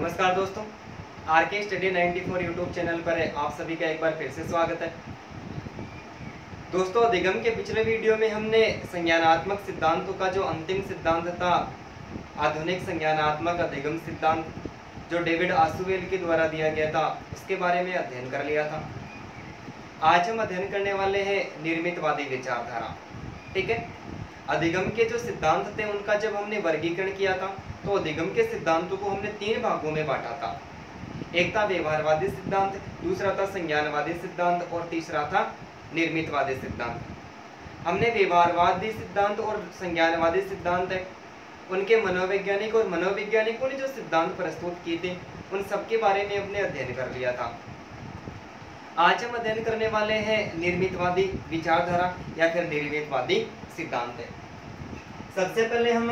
नमस्कार दोस्तों, आर के स्टडी 94 यूट्यूब चैनल पर आप सभी का एक बार फिर से स्वागत है। दोस्तों, अधिगम के पिछले वीडियो में हमने संज्ञानात्मक सिद्धांतों का जो अंतिम सिद्धांत था, आधुनिक संज्ञानात्मक अधिगम सिद्धांत, जो डेविड आसुवेल के द्वारा दिया गया था, उसके बारे में अध्ययन कर लिया था। आज हम अध्ययन करने वाले हैं निर्मितवादी विचारधारा। ठीक है, अधिगम के जो सिद्धांत थे उनका जब हमने वर्गीकरण किया था तो अधिगम के सिद्धांतों को हमने 3 भागों में बांटा था। एक था व्यवहारवादी सिद्धांत, दूसरा था संज्ञानवादी सिद्धांत और तीसरा था निर्मितवादी सिद्धांत। हमने व्यवहारवादी सिद्धांत और संज्ञानवादी सिद्धांत है उनके मनोवैज्ञानिक और मनोवैज्ञानिकों ने जो सिद्धांत प्रस्तुत किए थे उन सब के बारे में हमने अध्ययन कर लिया था। आज हम अध्ययन करने वाले हैं निर्मितवादी विचारधारा या फिर निर्मितवादी सिद्धांत है। सबसे पहले हम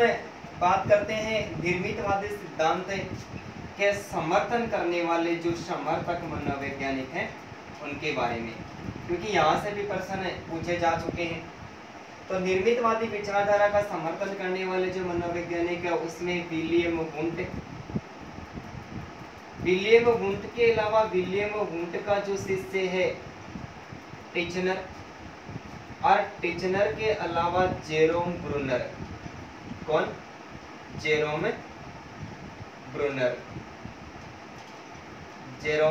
बात करते हैं निर्मितवादी सिद्धांत के समर्थन करने वाले जो समर्थक मनोवैज्ञानिक हैं उनके बारे में, क्योंकि यहाँ से भी प्रश्न पूछे जा चुके हैं। तो निर्मितवादी विचारधारा का समर्थन करने वाले जो मनोवैज्ञानिक है उसमें विलियम वुंट के अलावा विलियम वुंट का जो शिष्य है टिचनर, और टिचनर के अलावा जेरोम ब्रूनर। कौन? Jerome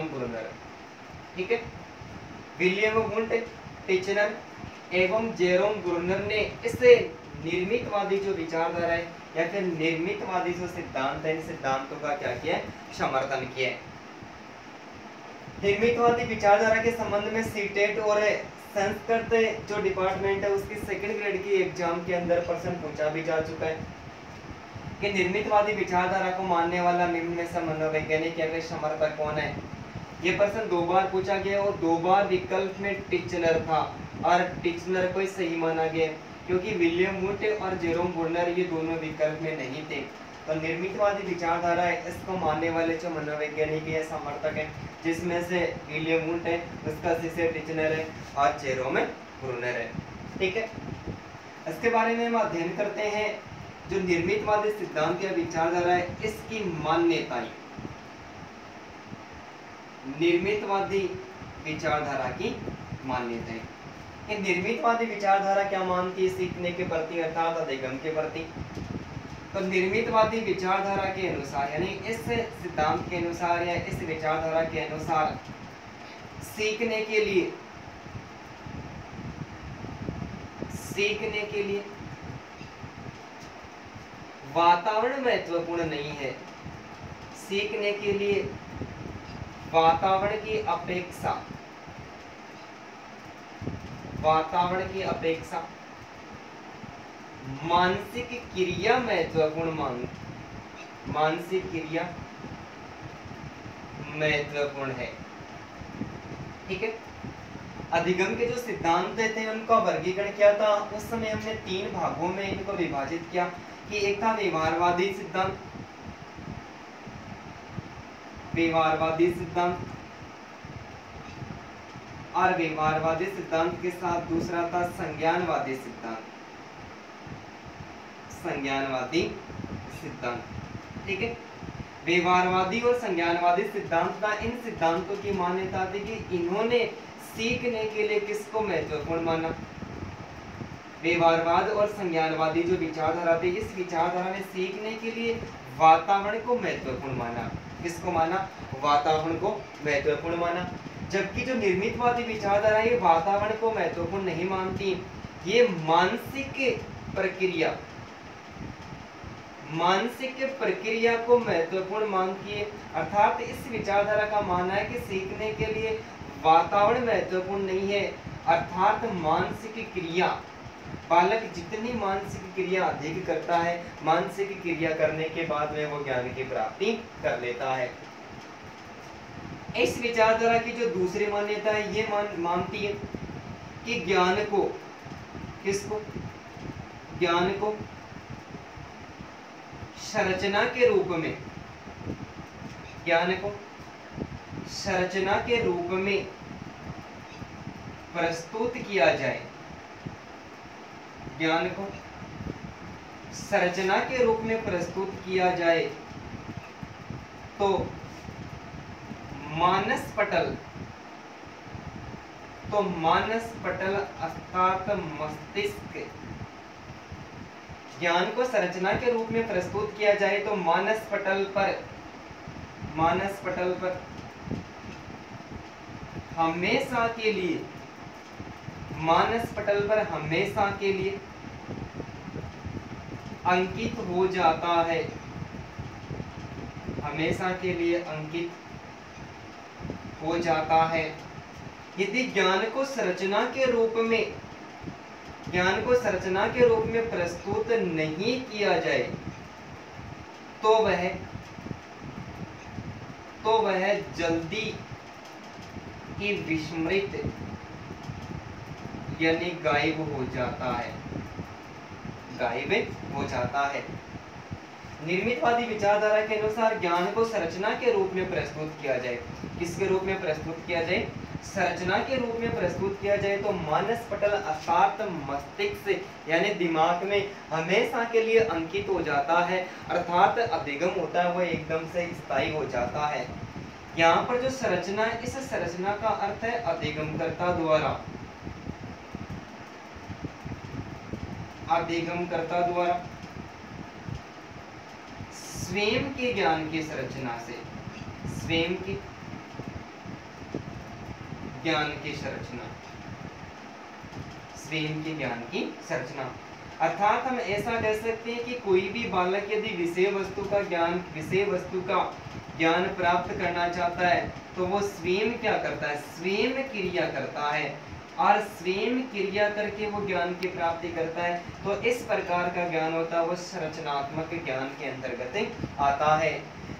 Bruner. ठीक है, विलियम वुंट, टिचनर एवं जेरोम ब्रूनर ने इस निर्मितवादी जो विचारधारा है या फिर निर्मितवादी जो सिद्धांत है, इन सिद्धांतों का क्या किया है? समर्थन किया है। निर्मितवादी विचारधारा के संबंध में सीटेट और संस्कृत जो डिपार्टमेंट है उसकी सेकंड ग्रेड की एग्जाम के अंदर प्रश्न पूछा भी जा चुका है कि निर्मितवादी विचारधारा को मानने वाला निम्न में से मनोवैज्ञानिक या फिर समर्थक कौन है। ये प्रश्न 2 बार पूछा गया और 2 बार विकल्प में टिचनर था और टिचनर को ही सही माना गया क्योंकि विलियम वुंट और जेरोम ब्रूनर ये दोनों विकल्प में नहीं थे। तो निर्मितवादी विचारधारा है इसको मानने वाले जो मनोवैज्ञानिक या समर्थक हैं, जिसमें से विलियम वुंट है, उसका शिष्य टिचनर है और जेरोम ब्रूनर है। ठीक है, इसके बारे में हम अध्ययन करते हैं जो निर्मितवादी सिद्धांत या विचारधारा है इसकी मान्यताएं। निर्मितवादी विचारधारा की मान्यताएं। ये निर्मितवादी विचारधारा क्या मानती है? सीखने के प्रति अर्थात अधिगम के प्रति। तो निर्मितवादी विचारधारा के अनुसार यानी इस सिद्धांत के अनुसार या इस विचारधारा के अनुसार सीखने के लिए वातावरण महत्वपूर्ण नहीं है। सीखने के लिए वातावरण की अपेक्षा मानसिक क्रिया महत्वपूर्ण है। ठीक है, अधिगम के जो सिद्धांत थे उनका वर्गीकरण किया था। उस समय हमने 3 भागों में इनको विभाजित किया कि एक था व्यवहारवादी सिद्धांत और व्यवहारवादी सिद्धांत के साथ दूसरा था संज्ञानवादी सिद्धांत। ठीक है, व्यवहारवादी और संज्ञानवादी सिद्धांत का इन सिद्धांतों की मान्यता थी कि इन्होंने सीखने के लिए किसको महत्वपूर्ण माना? व्यवहारवाद और संज्ञानवादी जो विचारधारा थी, इस विचारधारा ने सीखने के लिए वातावरण को महत्वपूर्ण माना। किसको माना? वातावरण को महत्वपूर्ण माना। जबकि जो निर्मितवादी विचारधारा ये वातावरण को महत्वपूर्ण नहीं मानती, ये मानसिक प्रक्रिया को महत्वपूर्ण मानती है। अर्थात इस विचारधारा का मानना है कि सीखने के लिए वातावरण महत्वपूर्ण नहीं है, अर्थात मानसिक क्रिया, बालक जितनी मानसिक क्रिया अधिक करता है, मानसिक क्रिया करने के बाद में वो ज्ञान की प्राप्ति कर लेता है। इस विचारधारा की जो दूसरी मान्यता है ये मानती है कि ज्ञान को संरचना के रूप में प्रस्तुत किया जाए। ज्ञान को संरचना के रूप में प्रस्तुत किया जाए तो मानस पटल अर्थात मस्तिष्क ज्ञान को संरचना के रूप में प्रस्तुत किया जाए तो मानस पटल पर हमेशा के लिए अंकित हो जाता है, हमेशा के लिए अंकित हो जाता है। यदि ज्ञान को संरचना के रूप में प्रस्तुत नहीं किया जाए तो वह जल्दी ही विस्मृत यानी गायब हो जाता है। निर्मितवादी विचारधारा के अनुसार ज्ञान को संरचना के रूप में प्रस्तुत किया जाए, किसके रूप में प्रस्तुत किया जाए? संरचना के रूप में प्रस्तुत किया जाए तो मानस पटल अर्थात मस्तिष्क यानी दिमाग में हमेशा के लिए अंकित हो जाता है, अर्थात अधिगम होता है, वह एकदम से स्थायी हो जाता है। यहाँ पर जो संरचना है, इस संरचना का अर्थ है अधिगमकर्ता द्वारा स्वयं के ज्ञान की संरचना से, स्वयं के ज्ञान की संरचना अर्थात हम ऐसा कह सकते हैं कि कोई भी बालक यदि विषय वस्तु का ज्ञान प्राप्त करना चाहता है तो वो स्वयं क्या करता है? स्वयं क्रिया करता है और स्वयं क्रिया करके वो ज्ञान की प्राप्ति करता है। तो इस प्रकार का ज्ञान होता है वो संरचनात्मक ज्ञान के अंतर्गत आता है।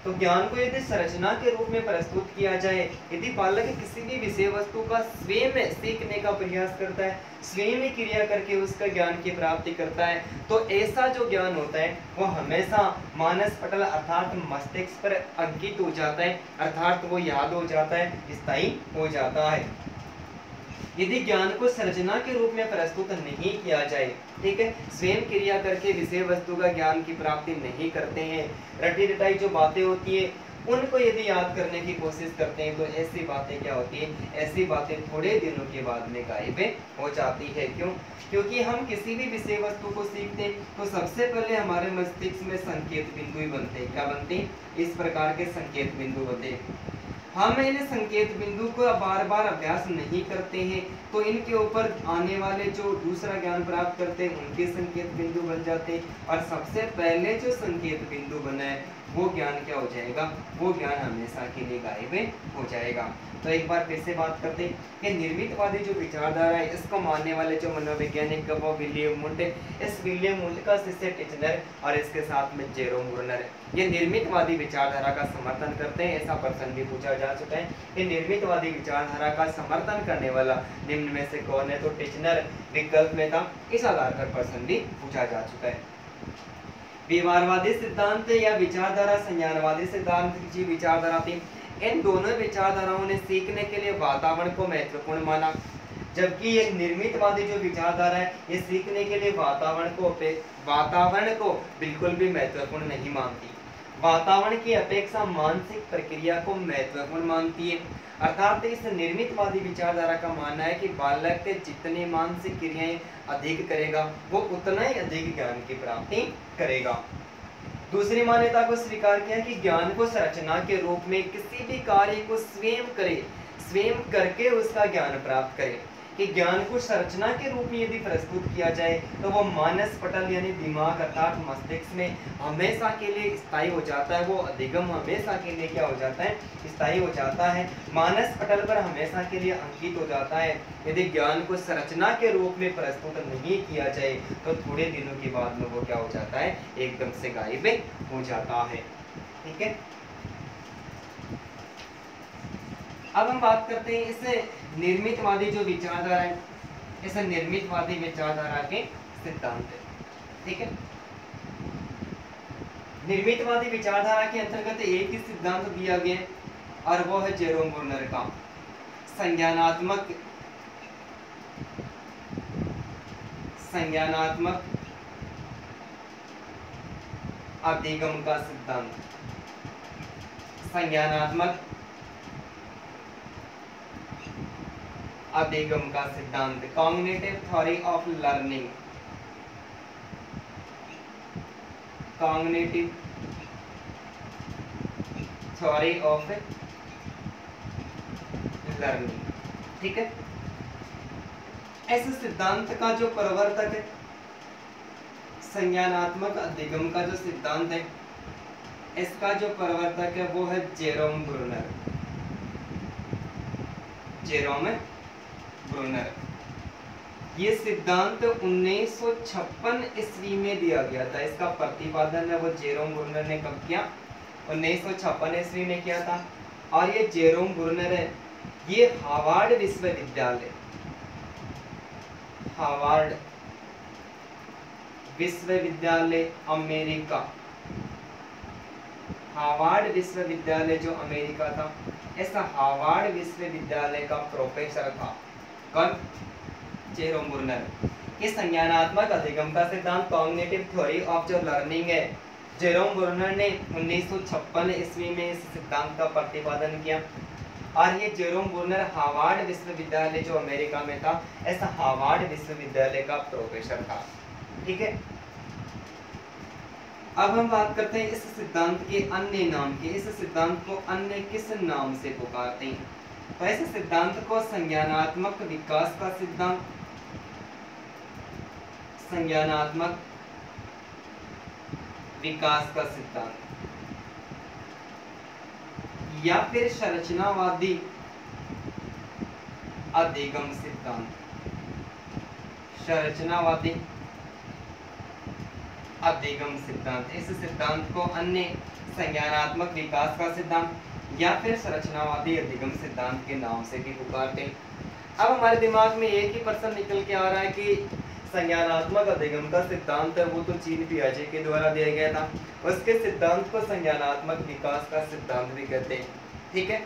तो ज्ञान को यदि संरचना के रूप में प्रस्तुत किया जाए, यदि बालक किसी भी विषय वस्तु का स्वयं सीखने का प्रयास करता है, स्वयं क्रिया करके उसका ज्ञान की प्राप्ति करता है, तो ऐसा जो ज्ञान होता है वो हमेशा मानस पटल अर्थात मस्तिष्क पर अंकित हो जाता है, अर्थात वो याद हो जाता है, स्थायी हो जाता है। यदि ज्ञान को संरचना के रूप में प्रस्तुत नहीं किया जाए, ठीक है, स्वयं क्रिया करके विषय वस्तु का ज्ञान की प्राप्ति नहीं करते हैं, रटी रटाई जो बातें होती है उनको यदि याद करने की कोशिश करते हैं तो ऐसी बातें क्या होती है? ऐसी बातें थोड़े दिनों के बाद में गायब हो जाती है। क्यों? क्योंकि हम किसी भी विषय वस्तु को सीखते हैं तो सबसे पहले हमारे मस्तिष्क में संकेत बिंदु ही बनते हैं। क्या बनते हैं? इस प्रकार के संकेत बिंदु बनते हैं। हम इन संकेत बिंदु को बार बार अभ्यास नहीं करते हैं तो इनके ऊपर आने वाले जो दूसरा ज्ञान प्राप्त करते हैं उनके संकेत बिंदु बन जाते हैं और सबसे पहले जो संकेत बिंदु बना है वो ज्ञान क्या हो जाएगा? वो ज्ञान हमेशा के लिए गायब हो जाएगा। तो एक बार फिर से बात करते हैं कि निर्मितवादी जो विचारधारा है इसको मानने वाले जो मनोवैज्ञानिक वो विलियम वुंट, इस विलियम वुंट का शिष्य टिचनर और इसके साथ में जेरोम ब्रूनर, ये निर्मितवादी विचारधारा का समर्थन करते हैं। ऐसा प्रश्न भी पूछा जा चुका है कि निर्मितवादी विचारधारा का समर्थन करने वाला निम्न में से कौन है? तो टिचनर विकल्प में था। इस आधार पर प्रश्न भी पूछा जा चुका है। व्यवहारवादी सिद्धांत या विचारधारा संज्ञानवादी सिद्धांत की विचारधारा थी। इन दोनों विचारधाराओं ने सीखने के लिए वातावरण को महत्वपूर्ण माना, जबकि ये निर्मितवादी जो विचारधारा है ये सीखने के लिए वातावरण को बिल्कुल भी महत्वपूर्ण नहीं मानती, वातावरण की अपेक्षा मानसिक प्रक्रिया को महत्वपूर्ण मानती है। अर्थात इस निर्मितवादी विचारधारा का मानना है कि बालक जितनी मानसिक क्रियाएं अधिक करेगा वो उतना ही अधिक ज्ञान की प्राप्ति करेगा। दूसरी मान्यता को स्वीकार किया कि ज्ञान को संरचना के रूप में किसी भी कार्य को स्वयं करके उसका ज्ञान प्राप्त करे, कि ज्ञान को संरचना के रूप में यदि प्रस्तुत किया जाए तो वो मानस पटल यानी दिमाग अर्थात मस्तिष्क में हमेशा के लिए स्थायी हो जाता है, वो अधिगम हमेशा के लिए क्या हो जाता है? स्थायी हो जाता है, मानस पटल पर हमेशा के लिए अंकित हो जाता है। यदि ज्ञान को संरचना के रूप में प्रस्तुत नहीं किया जाए तो थोड़े दिनों के बाद में वो क्या हो जाता है? एकदम से गायब हो जाता है। ठीक है, अब हम बात करते हैं इस निर्मितवादी जो विचारधारा है, इस निर्मितवादी विचारधारा के सिद्धांत। ठीक है, निर्मितवादी विचारधारा के अंतर्गत एक ही सिद्धांत दिया गया है और वो है जेरोम ब्रूनर का संज्ञानात्मक अधिगम का सिद्धांत। संज्ञानात्मक अधिगम का सिद्धांत, cognitive theory of learning, cognitive theory of learning. ठीक है, ऐसे सिद्धांत का जो प्रवर्तक है, संज्ञानात्मक अधिगम का जो सिद्धांत है, इसका जो प्रवर्तक है वो है जेरोम ब्रूनर, जेरोम ब्रूनर। ये सिद्धांत 1956 ईस्वी में दिया गया था। इसका प्रतिपादन है वो जेरोम ब्रूनर ने कब किया? 1956 ईस्वी में किया था। और ये जेरोम ब्रूनर है, ये हार्वर्ड विश्वविद्यालय, हार्वर्ड विश्वविद्यालय अमेरिका, हार्वर्ड विश्वविद्यालय जो अमेरिका था, ऐसा हार्वर्ड विश्वविद्यालय का प्रोफेसर था। कौन? Jerome Bruner. ये संज्ञानात्मक अधिगम का सिद्धांत, कॉग्निटिव थ्योरी ऑफ जो लर्निंग है, जेरोम ब्रूनर ने 1956 ईस्वी में इस सिद्धांत का प्रतिपादन किया। और ये जेरोम ब्रूनर हार्वर्ड विश्वविद्यालय जो अमेरिका में था, ऐसा हार्वर्ड विश्वविद्यालय का प्रोफेसर था। ठीक है, अब हम बात करते हैं इस सिद्धांत के अन्य नाम की। इस सिद्धांत को अन्य किस नाम से पुकारते हैं? तो इस सिद्धांत को संज्ञानात्मक विकास का सिद्धांत, संज्ञानात्मक विकास का सिद्धांत, या फिर संरचनावादी अधिगम सिद्धांत, संरचनावादी अधिगम सिद्धांत। इस सिद्धांत को अन्य संज्ञानात्मक विकास का सिद्धांत या फिर संरचनावादी अधिगम सिद्धांत के नाम से भी पुकारते हैं। अब हमारे दिमाग में एक ही प्रश्न निकल के आ रहा है कि संज्ञानात्मक अधिगम का सिद्धांत है वो तो जीन पियाजे के द्वारा दिया गया था, उसके सिद्धांत को संज्ञानात्मक विकास का सिद्धांत भी कहते हैं। ठीक है,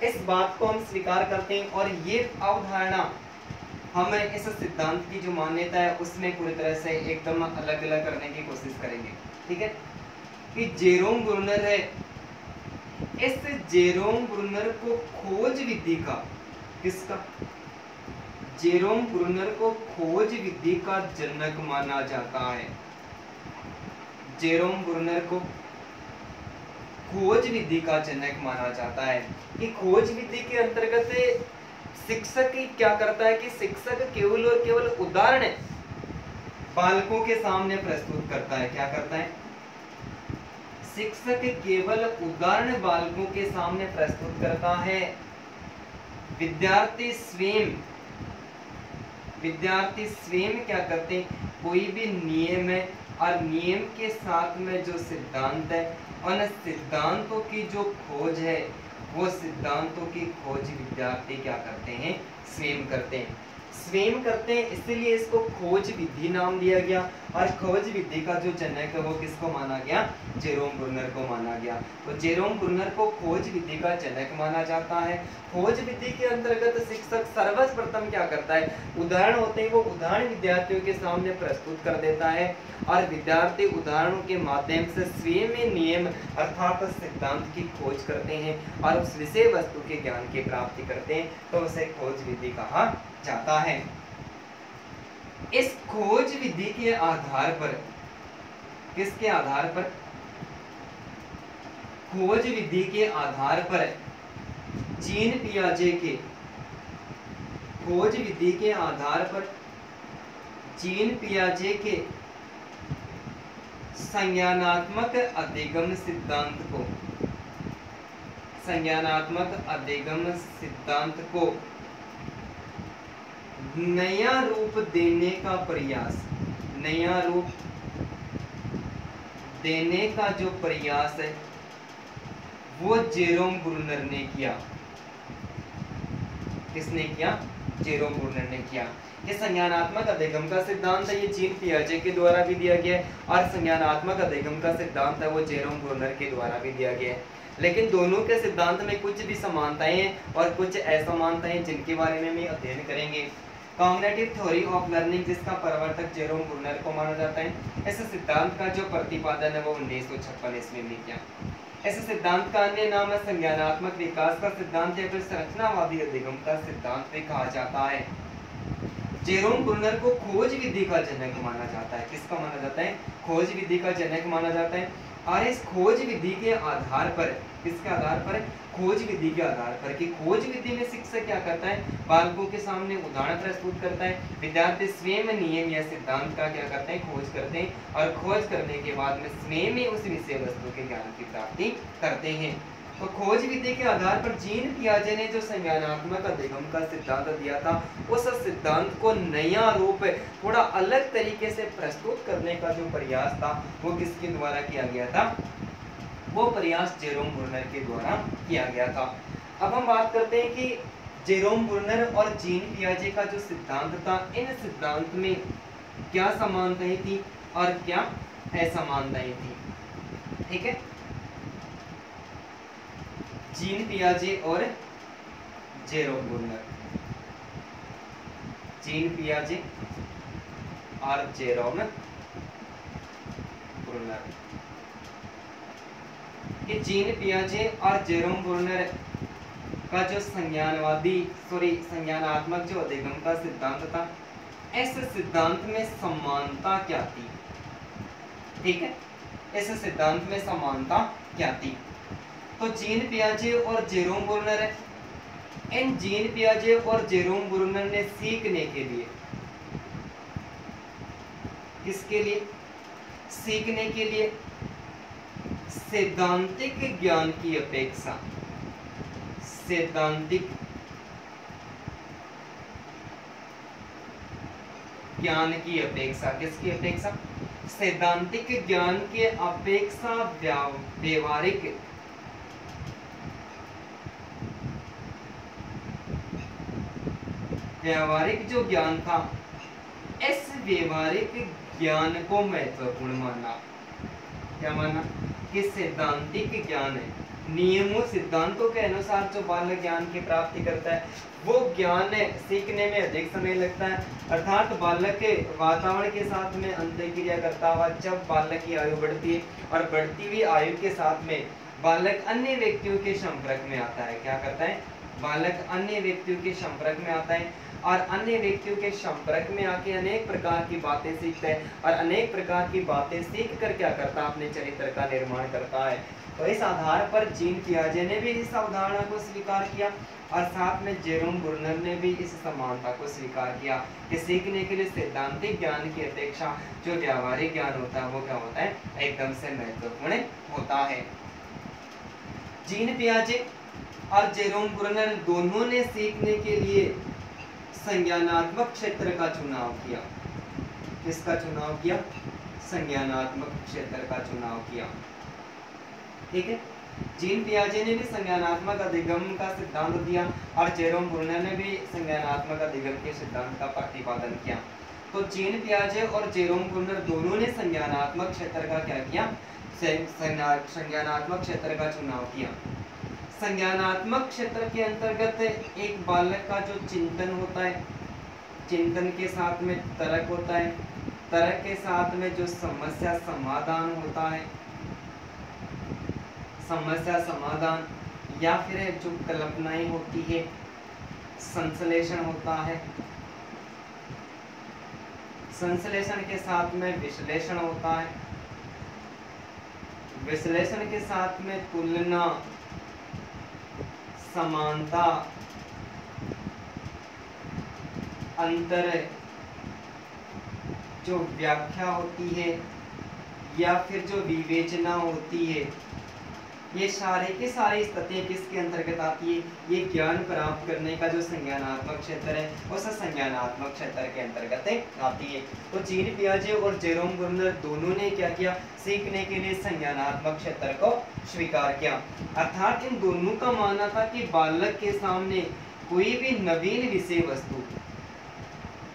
इस बात को हम स्वीकार करते हैं और ये अवधारणा हमें इस सिद्धांत की जो मान्यता है उसमें पूरी तरह से एकदम अलग अलग करने की कोशिश करेंगे। ठीक है, कि जेरोम ब्रूनर है, इस जेरोम ब्रूनर को खोज विधि का, किसका? जेरोम ब्रूनर को खोज विधि का जनक माना जाता है। जेरोम ब्रूनर को खोज विधि का जनक माना जाता है। कि खोज विधि के अंतर्गत शिक्षक क्या करता है कि शिक्षक केवल और केवल उदाहरण बालकों के सामने प्रस्तुत करता है। क्या करता है? शिक्षक केवल उदाहरण बालकों के सामने प्रस्तुत करता है। विद्यार्थी स्वयं क्या करते हैं? कोई भी नियम है और नियम के साथ में जो सिद्धांत है, उन सिद्धांतों की जो खोज है, वो सिद्धांतों की खोज विद्यार्थी क्या करते हैं? स्वयं करते हैं, स्वयं करते हैं। इसलिए इसको खोज विधि नाम दिया गया। और खोज विधि का जो जनक है वो किसको माना गया? जेरोम ब्रूनर को माना गया। तो जेरोम ब्रूनर को खोज विधि का जनक माना जाता है। खोज विधि के अंतर्गत शिक्षक सर्वप्रथम क्या करता है? उदाहरण होते हैं, वो उदाहरण विद्यार्थियों के सामने प्रस्तुत कर देता है और विद्यार्थी उदाहरणों के माध्यम से स्वयं नियम अर्थात सिद्धांत की खोज करते हैं और उस विषय वस्तु के ज्ञान की प्राप्ति करते हैं, तो उसे खोज विधि कहा जाता है। इस खोज विधि के आधार पर, किसके आधार पर? खोज विधि के आधार पर जीन पियाजे के, खोज विधि के आधार पर जीन पियाजे के संज्ञानात्मक अधिगम सिद्धांत को, संज्ञानात्मक अधिगम सिद्धांत को नया रूप देने का प्रयास, नया रूप देने का जो प्रयास है वो जेरोम ब्रूनर ने किया। किसने किया? जेरोम ब्रूनर ने किया। ये संज्ञानात्मक अधिगम का सिद्धांत है, ये जीन पियाजे के द्वारा भी दिया गया है और संज्ञानात्मक अधिगम का सिद्धांत है वो जेरोम ब्रूनर के द्वारा भी दिया गया है। लेकिन दोनों के सिद्धांत में कुछ भी समानताएं हैं और कुछ असमानताएं हैं जिनके बारे में हम अध्ययन करेंगे। कॉग्निटिव थ्योरी ऑफ लर्निंग, जिसका प्रवर्तक जेरोम ब्रूनर को माना जाता है, इस सिद्धांत का जो प्रतिपादन है वो 1956 ईस्वी में किया। ऐसे सिद्धांत का अन्य नाम है संज्ञानात्मक विकास का सिद्धांत या फिर संरचनावादी अधिगम का सिद्धांत भी कहा जाता है। जेरोम ब्रूनर को खोज विधि का जनक माना जाता है। किसका माना जाता है? खोज विधि का जनक माना जाता है। और इस खोज विधि के आधार पर, किसके आधार पर? खोज विधि के आधार पर, कि खोज विधि में शिक्षक क्या करता है? बालकों के सामने उदाहरण प्रस्तुत करता है, विद्यार्थी स्वयं नियम या सिद्धांत का क्या करते हैं? खोज करते हैं, और खोज करने के बाद में स्वयं ही उस विषय वस्तु के ज्ञान की प्राप्ति करते हैं। तो खोज विधि के आधार पर जीन पियाजे ने जो संज्ञानात्मक अधिगम का सिद्धांत दिया था, उस सिद्धांत को नया रूप, थोड़ा अलग तरीके से प्रस्तुत करने का जो प्रयास था वो किसके द्वारा किया गया था? वो प्रयास जेरोम ब्रूनर के द्वारा किया गया था। अब हम बात करते हैं कि जेरोम ब्रूनर और जीन पियाजे का जो सिद्धांत था, इन सिद्धांत में क्या समानताएं थी और क्या असमानताएं थी। ठीक है, जीन पियाजे और जेरोम ब्रूनर, जीन पियाजे और जेरोम ब्रूनर। ये जीन पियाजे और जेरोम ब्रूनर का जो संज्ञानात्मक जो अधिगम का सिद्धांत था, इस सिद्धांत में समानता क्या थी? ठीक है, इस सिद्धांत में समानता क्या थी? तो जीन पियाजे और जेरोम ब्रूनर है, इन जीन पियाजे और जेरोम ब्रूनर ने सीखने के लिए, किसके लिए? सीखने के लिए सैद्धांतिक ज्ञान की अपेक्षा, सैद्धांतिक ज्ञान की अपेक्षा, किसकी अपेक्षा? सैद्धांतिक ज्ञान के अपेक्षा व्यवहारिक जो ज्ञान था, इस व्यवहारिक ज्ञान को महत्वपूर्ण माना। क्या माना? कि सैद्धांतिक ज्ञान है, नियमों सिद्धांतों के अनुसार जो बालक ज्ञान की प्राप्ति करता है, वो ज्ञान सीखने में अधिक समय लगता है। अर्थात बालक के वातावरण के साथ में अंतःक्रिया करता हुआ जब बालक की आयु बढ़ती है, और बढ़ती हुई आयु के साथ में बालक अन्य व्यक्तियों के संपर्क में आता है। क्या करता है? बालक अन्य व्यक्तियों के संपर्क में आता है, और अन्य व्यक्तियों के संपर्क में आके अनेक प्रकार की बातें सीखता है, और अनेक प्रकार की बातें सीख कर क्या करता है? अपने चरित्र का निर्माण करता है। तो इस आधार पर जीन पियाजे ने भी इस अवधारणा को स्वीकार किया, और साथ में जेरोम ब्रूनर ने भी इस समानता को स्वीकार किया कि सीखने के लिए सैद्धांतिक ज्ञान की अपेक्षा जो व्यावहारिक ज्ञान होता है वो क्या होता है? एकदम से महत्वपूर्ण होता है। जीन पियाजे और जेरोम ब्रूनर दोनों ने सीखने के लिए संज्ञानात्मक क्षेत्र का चुनाव किया। किसका चुनाव किया? संज्ञानात्मक क्षेत्र का चुनाव किया। ठीक है, जीन पियाजे ने भी संज्ञानात्मक अधिगम का सिद्धांत दिया, और जेरोम ब्रूनर ने भी संज्ञानात्मक अधिगम के सिद्धांत का प्रतिपादन किया। तो जीन पियाजे और जेरोम ब्रूनर दोनों ने संज्ञानात्मक क्षेत्र का क्या किया? संज्ञानात्मक क्षेत्र का चुनाव किया। संज्ञानात्मक क्षेत्र के अंतर्गत एक बालक का जो चिंतन होता है, चिंतन के साथ में तर्क होता है, तर्क के साथ में जो समस्या समाधान होता है, समस्या समाधान, या फिर जो कल्पनाएं होती है, संश्लेषण होता है, संश्लेषण के साथ में विश्लेषण होता है, विश्लेषण के साथ में तुलना, समानता, अंतर, जो व्याख्या होती है या फिर जो विवेचना होती है, ये सारे की सारी स्थितियां किसके अंतर्गत आती है? ये ज्ञान प्राप्त करने का जो संज्ञानात्मक क्षेत्र है, उस संज्ञानात्मक क्षेत्र के अंतर्गत आती है। तो जीन पियाजे और जेरोम ब्रूनर दोनों ने क्या किया? सीखने के लिए संज्ञानात्मक क्षेत्र को स्वीकार किया। अर्थात इन दोनों का मानना था कि बालक के सामने कोई भी नवीन विषय वस्तु,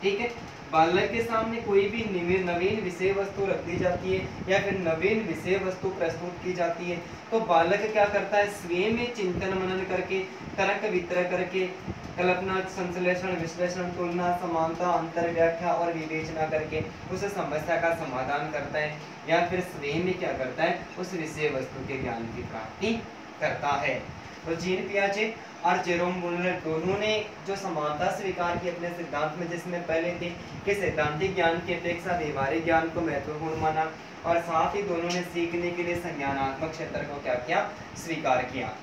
ठीक है, बालक के सामने कोई भी नवीन विषय वस्तु रख दी जाती है या फिर नवीन विषय वस्तु प्रस्तुत की जाती है, तो बालक क्या करता है, स्वयं में चिंतन मनन करके, तर्क वितर्क करके, कल्पना, संश्लेषण, विश्लेषण, तुलना, समानता, अंतर व्याख्या और विवेचना करके उस समस्या का समाधान करता है, या फिर स्वयं में क्या करता है, उस विषय वस्तु के ज्ञान की प्राप्ति करता है। तो जीन पियाजे और जेरोम बुर्नर दोनों ने जो समानता स्वीकार की अपने सिद्धांत में, जिसमें पहले थे कि सैद्धांतिक ज्ञान की अपेक्षा व्यवहारिक ज्ञान को महत्वपूर्ण माना, और साथ ही दोनों ने सीखने के लिए संज्ञानात्मक क्षेत्र को क्या किया, स्वीकार किया।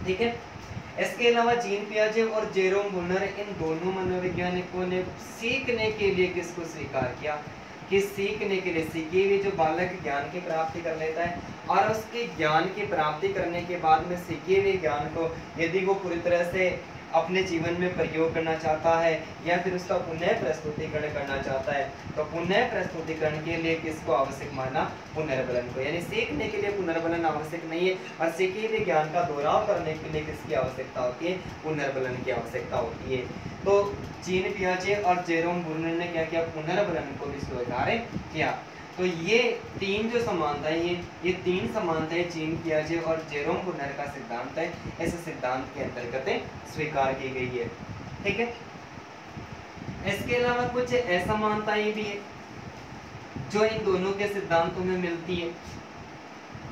ठीक है। इसके अलावा जीन पियाजे और जेरोम बुर्नर, इन दोनों मनोवैज्ञानिकों ने सीखने के लिए किसको स्वीकार किया, कि सीखने के लिए, सीखे हुए जो बालक ज्ञान की प्राप्ति कर लेता है और उसके ज्ञान की प्राप्ति करने के बाद में सीखे हुए ज्ञान को यदि वो पूरी तरह से अपने जीवन में प्रयोग करना चाहता है या फिर उसका पुनः प्रस्तुतिकरण करना चाहता है, तो पुनः प्रस्तुतिकरण के लिए किसको आवश्यक माना, पुनर्बलन को। यानी सीखने के लिए पुनर्बलन आवश्यक नहीं है, और सीखे हुए ज्ञान का दोहराव करने के लिए किसकी आवश्यकता होती है, पुनर्बलन की आवश्यकता होती है। तो जीन पियाजे और जेरोम बुर्नर ने क्या किया, पुनर्बलन को भी स्वीकार किया। तो ये तीन जो समानताएं हैं, ये तीन समानताएं जीन पियाजे और जेरोम बुर्नर का सिद्धांत है, इस सिद्धांत के अंतर्गत स्वीकार की गई है। ठीक है। इसके अलावा कुछ असमानताएं भी है जो इन दोनों के सिद्धांतों में मिलती है।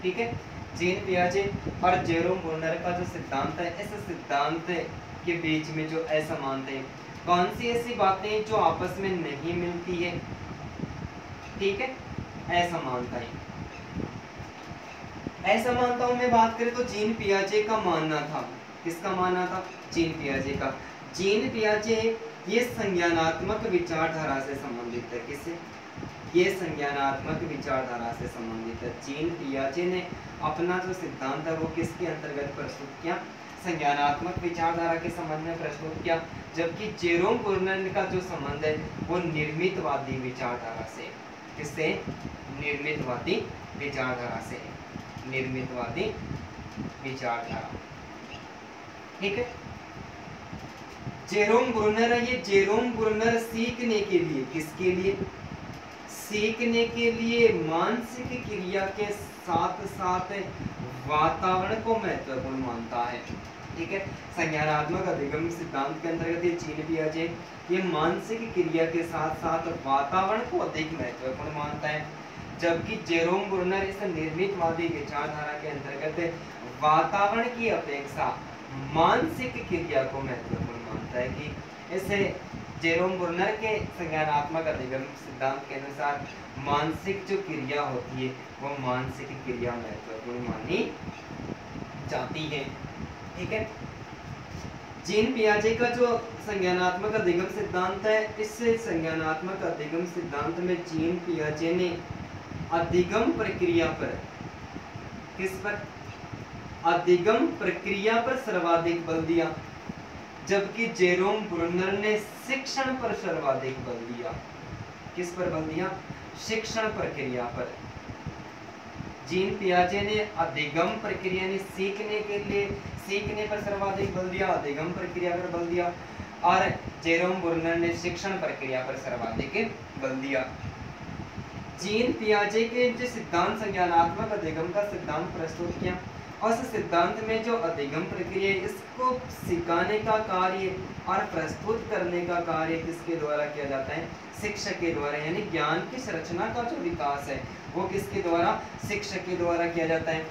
ठीक है। जीन पियाजे और जेरोम बुर्नर का जो सिद्धांत है, इस सिद्धांत के बीच में जो असमानताएं, कौन सी ऐसी बातें जो आपस में नहीं मिलती है। ठीक है। असमानताएं, असमानताओं में बात करें तो जीन पियाजे का मानना था, किसका मानना था, जीन पियाजे का। जीन पियाजे ये संज्ञानात्मक विचारधारा से संबंधित है, किससे, ये संज्ञानात्मक विचारधारा से संबंधित है। जीन पियाजे ने अपना जो सिद्धांत है वो किसके अंतर्गत प्रस्तुत किया, संज्ञानात्मक विचारधारा के संबंध में प्रस्तुत किया, जबकि जेरोम बुर्नर का जो संबंध है वो निर्मितवादी विचारधारा से, किससे, निर्मितवादी विचारधारा से, निर्मितवादी विचारधारा। ठीक है। जेरोम बुर्नर है, ये जेरोम बुर्नर सीखने के लिए, किसके लिए, सीखने के लिए मानसिक क्रिया के साथ साथ वातावरण को महत्वपूर्ण मानता है। ठीक है। संज्ञानात्मक अधिगम सिद्धांत के अंतर्गत ये जीन पियाजे ये मानसिक क्रिया के साथ साथ वातावरण को अधिक महत्वपूर्ण मानता है, जबकि जेरोम बुर्नर इस निर्मितवादी विचारधारा के अंतर्गत वातावरण की अपेक्षा मानसिक क्रिया को महत्वपूर्ण मानता है। कि इसे जेरोम बुर्नर के संज्ञानात्मक अधिगम सिद्धांत के अनुसार मानसिक जो क्रिया होती है वो मानसिक क्रिया महत्वपूर्ण मानी जाती है। ठीक है। जीन पियाजे का जो संज्ञानात्मक अधिगम सिद्धांत है, इस संज्ञानात्मक अधिगम सिद्धांत में जीन पियाजे ने अधिगम प्रक्रिया पर, किस पर, अधिगम प्रक्रिया पर सर्वाधिक बल दिया, जबकि जेरोम बुर्नर ने शिक्षण पर सर्वाधिक बल दिया। किस पर बल दिया, शिक्षण प्रक्रिया पर। जीन पियाजे ने अधिगम प्रक्रिया ने सीखने के लिए, सीखने पर सर्वाधिक बल दिया, अधिगम प्रक्रिया पर बल दिया, और जेरोम बुर्नर ने शिक्षण प्रक्रिया पर सर्वाधिक बल दिया। जीन पियाजे के जो सिद्धांत संज्ञानात्मक अधिगम का सिद्धांत प्रस्तुत किया, और इस सिद्धांत में जो अधिगम प्रक्रिया इसको सिखाने का कार्य और प्रस्तुत करने का कार्य किसके द्वारा किया जाता है, शिक्षक के द्वारा। यानी ज्ञान की संरचना का जो विकास है वो किसके द्वारा, शिक्षक के द्वारा किया जाता है।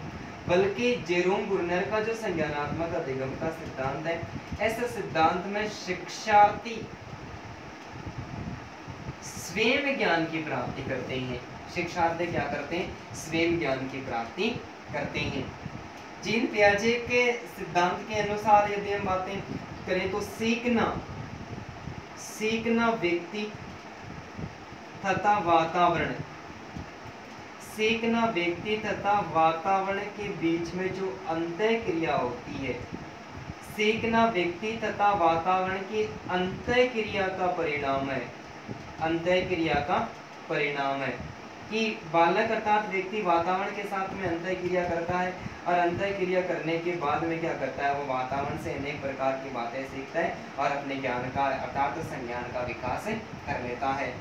बल्कि जेरोम बुर्नर का जो संज्ञानात्मक अधिगम का सिद्धांत है, ऐसे सिद्धांत में शिक्षार्थी स्वयं ज्ञान की प्राप्ति करते हैं। शिक्षार्थी क्या करते हैं, स्वयं ज्ञान की प्राप्ति करते हैं। जीन पियाजे के सिद्धांत के अनुसार यदि हम बातें करें तो सीखना व्यक्ति तथा वातावरण, सीखना व्यक्ति तथा वातावरण के बीच में जो अंतः क्रिया होती है, सीखना व्यक्ति तथा वातावरण की अंतः क्रिया का परिणाम है, अंतः क्रिया का परिणाम है। कि बालक अर्थात व्यक्ति वातावरण के साथ में अंतः क्रिया करता है और अंतः क्रिया करने के बाद में क्या करता है, वो वातावरण से अनेक प्रकार की बातें सीखता है और अपने ज्ञान का अर्थात संज्ञान का विकास कर लेता है।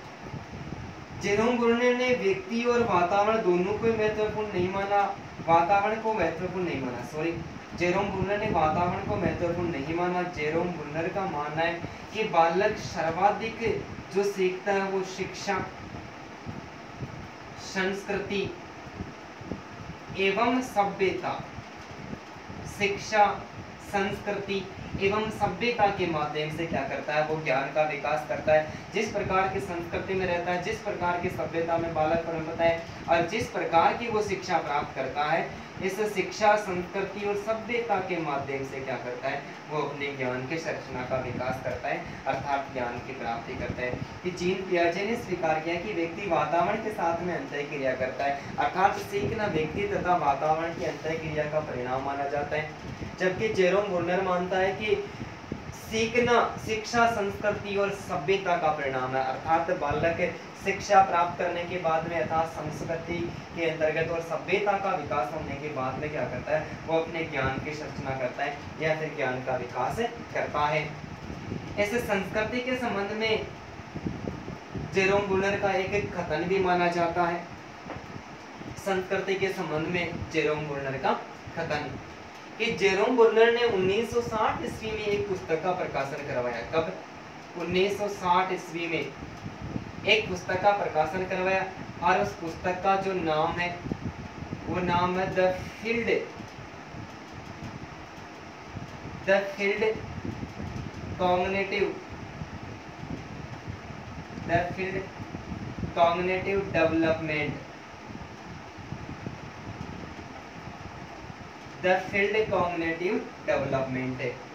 जेरोम ब्रुनर ने व्यक्ति और वातावरण दोनों को महत्वपूर्ण नहीं माना, वातावरण को महत्वपूर्ण नहीं माना, सॉरी, जेरोम ब्रुनर ने वातावरण को महत्वपूर्ण नहीं माना। जेरोम ब्रुनर का मानना है कि बालक सर्वाधिक जो सीखता है वो शिक्षा, संस्कृति एवं सभ्यता, शिक्षा, संस्कृति एवं सभ्यता के माध्यम से क्या करता है, वो ज्ञान का विकास करता है। जिस प्रकार की संस्कृति में रहता है, जिस प्रकार की सभ्यता में बालक पनपता है और जिस प्रकार की वो शिक्षा प्राप्त करता है, इस शिक्षा, संस्कृति और सभ्यता के माध्यम से क्या करता है, वो अपने ज्ञान के संरचना का विकास करता है अर्थात ज्ञान की प्राप्ति करता है। कि जीन पियाजे ने स्वीकार किया कि व्यक्ति वातावरण के साथ में अंतः क्रिया करता है अर्थात सीखना व्यक्ति तथा वातावरण की अंतः क्रिया का परिणाम माना जाता है, जबकि जेरोम ब्रुनर मानता है कि सीखना शिक्षा, संस्कृति और सभ्यता का परिणाम है अर्थात बालक शिक्षा प्राप्त करने के बाद में अर्थात संस्कृति के अंतर्गत और सभ्यता का विकास होने के बाद में क्या करता है, वो अपने ज्ञान की रचना करता है या फिर ज्ञान का विकास करता है। ऐसे संस्कृति के संबंध में जेरोम ब्रुनर का एक कथन भी माना जाता है। संस्कृति के संबंध में जेरोम ब्रुनर का कथन कि जेरोम ब्रुनर ने 1960 ईस्वी में एक पुस्तक का प्रकाशन करवाया। कब? 1960 ईस्वी में एक पुस्तक का प्रकाशन करवाया और उस पुस्तक का जो नाम है वो नाम है the field cognitive development, the field cognitive development है।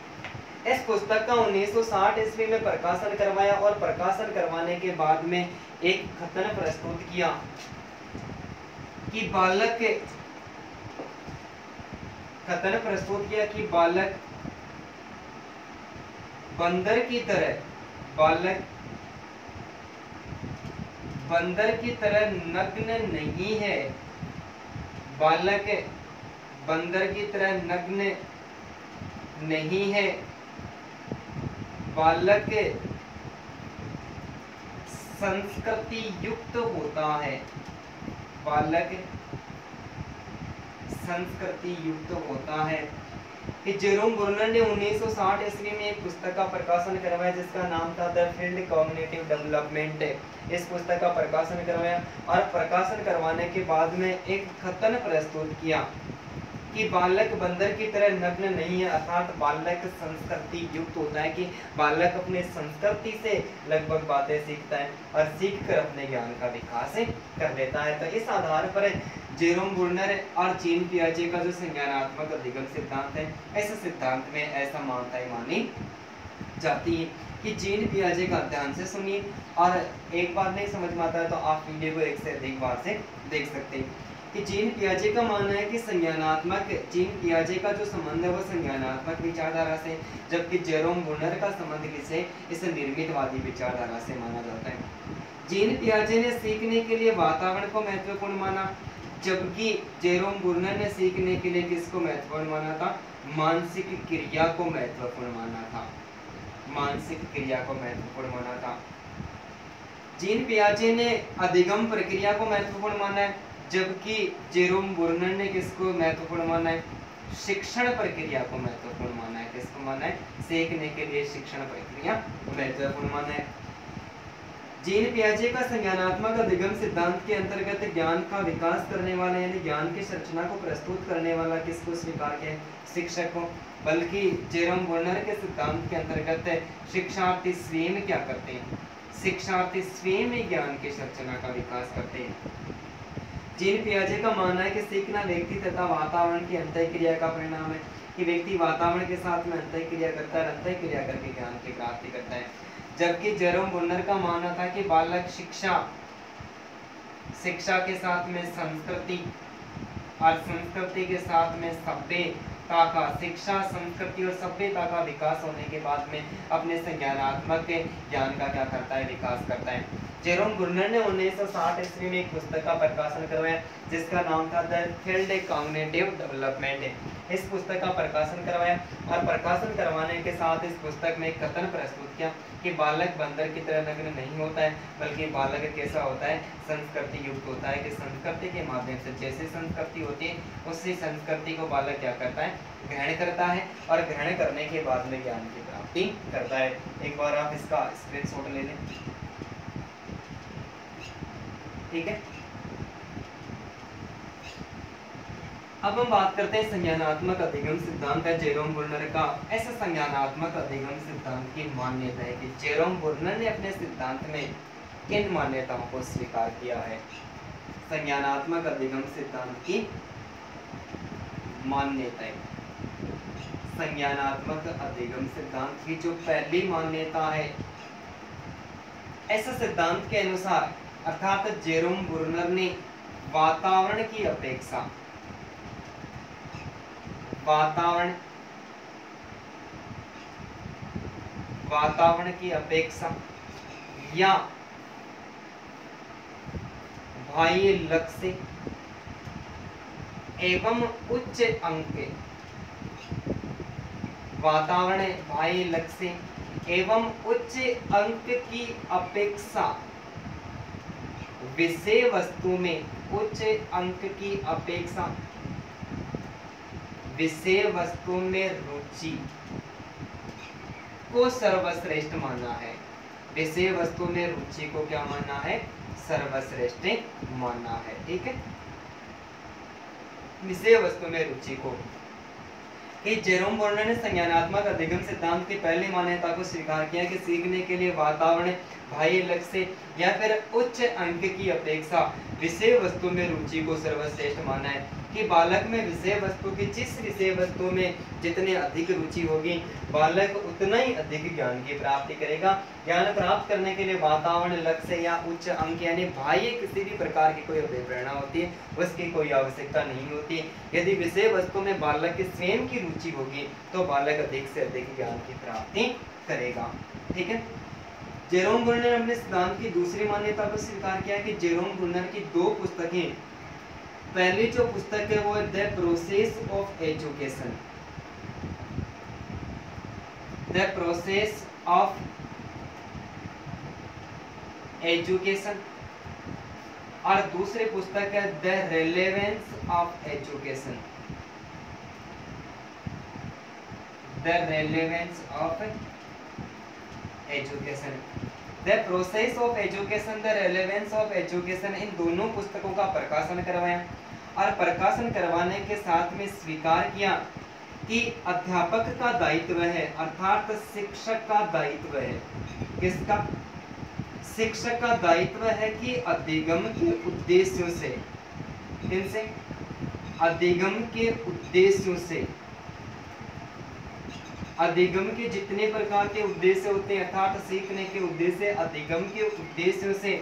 इस पुस्तक का 1960 ईस्वी में प्रकाशन करवाया और प्रकाशन करवाने के बाद में एक कथन प्रस्तुत किया कि बालक बंदर की तरह नग्न नहीं है, बालक बंदर की तरह नग्न नहीं है, बालक संस्कृति युक्त होता है, बालक संस्कृति युक्त होता है। कि जेरोम ब्रुनर ने 1960 ईस्वी में एक पुस्तक का प्रकाशन करवाया जिसका नाम था द फील्ड कॉग्निटिव डेवलपमेंट। इस पुस्तक का प्रकाशन करवाया और प्रकाशन करवाने के बाद में एक कथन प्रस्तुत किया कि बालक बंदर की तरह नग्न नहीं है अर्थात बालक संस्कृति युक्त होता है, कि बालक अपने संस्कृति से लगभग बातें सीखता है और सीख कर अपने ज्ञान का विकास कर लेता है। तो इस आधार पर जेरोम ब्रुनर और जीन पियाजे का जो संज्ञानात्मक अधिगम सिद्धांत है, इस सिद्धांत में ऐसा मान्यताएं मानी जाती है कि जीन पियाजे का ध्यान से सुनिए और एक बार नहीं समझ में आता है तो आप वीडियो को एक से अधिक बार से देख सकते हैं। कि जीन पियाजे का मानना है कि जीन पियाजे का जो संबंध है वो संज्ञानात्मक विचारधारा से, जबकि जेरोम ब्रुनर का संबंध किसे इस निर्मितवादी विचारधारा से माना जाता है। जीन पियाजे ने सीखने के लिए वातावरण को महत्वपूर्ण माना, जबकि जेरोम ब्रुनर ने सीखने के लिए किसको महत्वपूर्ण माना था, मानसिक क्रिया को महत्वपूर्ण माना था, मानसिक क्रिया को महत्वपूर्ण माना था। जीन पियाजे ने अधिगम प्रक्रिया को महत्वपूर्ण माना है, जबकि जेरोम ब्रुनर ने किसको महत्वपूर्ण माना है, शिक्षण प्रक्रिया को महत्वपूर्ण माना है। किसको माना है, सीखने के लिए शिक्षण प्रक्रिया महत्वपूर्ण माना है। जीन पियाजे का संज्ञानात्मक अधिगम सिद्धांत के अंतर्गत ज्ञान का विकास करने वाला यानी ज्ञान की संरचना को प्रस्तुत करने वाला किसको स्वीकार किया, शिक्षक को, बल्कि जेरोम ब्रुनर के सिद्धांत के अंतर्गत शिक्षार्थी स्वयं क्या करते हैं, शिक्षार्थी स्वयं ज्ञान की संरचना का विकास करते हैं। जीन पियाजे का मानना है कि सीखना व्यक्ति तथा वातावरण की अंतःक्रिया का परिणाम है, कि व्यक्ति वातावरण के साथ में अंतःक्रिया करता है, अंतःक्रिया करके ज्ञान की प्राप्ति करता है। जबकि जेरोम ब्रुनर का मानना था कि बालक शिक्षा के साथ में संस्कृति और संस्कृति के साथ में सभ्यता का, शिक्षा, संस्कृति और सभ्यता का विकास होने के बाद में अपने संज्ञानात्मक ज्ञान का क्या करता है, विकास करता है। जेरोम बुर्नर ने 1960 ईस्वी में एक पुस्तक का प्रकाशन करवाया जिसका नाम था द फील्ड कॉग्निटिव डेवलपमेंट। इस पुस्तक का प्रकाशन करवाया और प्रकाशन करवाने के साथ इस पुस्तक में एक कथन प्रस्तुत किया कि बालक बंदर की तरह नग्न नहीं होता है, बल्कि बालक कैसा होता है, संस्कृति युक्त होता है, कि संस्कृति के माध्यम से जैसी संस्कृति होती है उसी संस्कृति को बालक क्या करता है, ग्रहण करता है और ग्रहण करने के बाद में ज्ञान की प्राप्ति करता है। एक बार आप इसका स्क्रीनशॉट ले लें, ठीक है। अब हम बात करते हैं संज्ञानात्मक अधिगम सिद्धांत है जेरोम बुर्नर का। ऐसा संज्ञानात्मक अधिगम सिद्धांत की मान्यता है कि जेरोम बुर्नर ने अपने सिद्धांत में किन मान्यताओं को स्वीकार किया है। संज्ञानात्मक अधिगम सिद्धांत की मान्यता है, संज्ञानात्मक अधिगम सिद्धांत की जो पहली मान्यता है, ऐसा सिद्धांत के अनुसार अर्थात जेरोम बुर्नर ने वातावरण की अपेक्षा वातावरण की अपेक्षा या बाह्य लक्ष्य एवं उच्च अंक, वातावरण बाह्य लक्ष्य एवं उच्च अंक की अपेक्षा विषय वस्तु में उच्च अंक की अपेक्षा विषय वस्तु में रुचि को सर्वश्रेष्ठ माना है। विषय वस्तु में रुचि को क्या मानना है, सर्वश्रेष्ठ मानना है, ठीक है। विषय वस्तु में रुचि को जेरोम बुर्नर ने संज्ञानात्मक अधिगम सिद्धांत की पहली मान्यता को स्वीकार किया कि सीखने के लिए वातावरण बाह्य लक्ष्य या फिर उच्च अंक की अपेक्षा विषय वस्तु में रुचि को सर्वश्रेष्ठ माना है। कि बालक में विषय वस्तु की जिस विषय वस्तु में जितनी अधिक रुचि होगी बालक उतना ही अधिक ज्ञान की प्राप्ति करेगा। ज्ञान प्राप्त करने के लिए वातावरण लक्ष्य या उच्च अंक यानी बाह्य किसी भी प्रकार की कोई अभिप्रेरणा होती है उसकी कोई आवश्यकता नहीं होती। यदि विषय वस्तु में बालक की स्वयं की रुचि होगी तो बालक अधिक से अधिक ज्ञान की प्राप्ति करेगा, ठीक है। जेरोम बुर्नर ने अपने सिद्धांत की दूसरी मान्यता को स्वीकार किया कि जेरोम बुर्नर की दो पुस्तकें, पहली जो पुस्तक है वो है the process of education, the process of education, और दूसरी पुस्तक है the relevance of education, the relevance of education. The process of education, the relevance of education, इन दोनों पुस्तकों का प्रकाशन करवाया और प्रकाशन करवाने के साथ में स्वीकार किया कि अध्यापक का दायित्व है अर्थात शिक्षक का दायित्व है। किसका? शिक्षक का दायित्व है कि अधिगम के उद्देश्यों से, किनसे? अधिगम के उद्देश्यों से, अधिगम के जितने प्रकार के उद्देश्य होते हैं अर्थात सीखने के उद्देश्य, अधिगम के उद्देश्यों से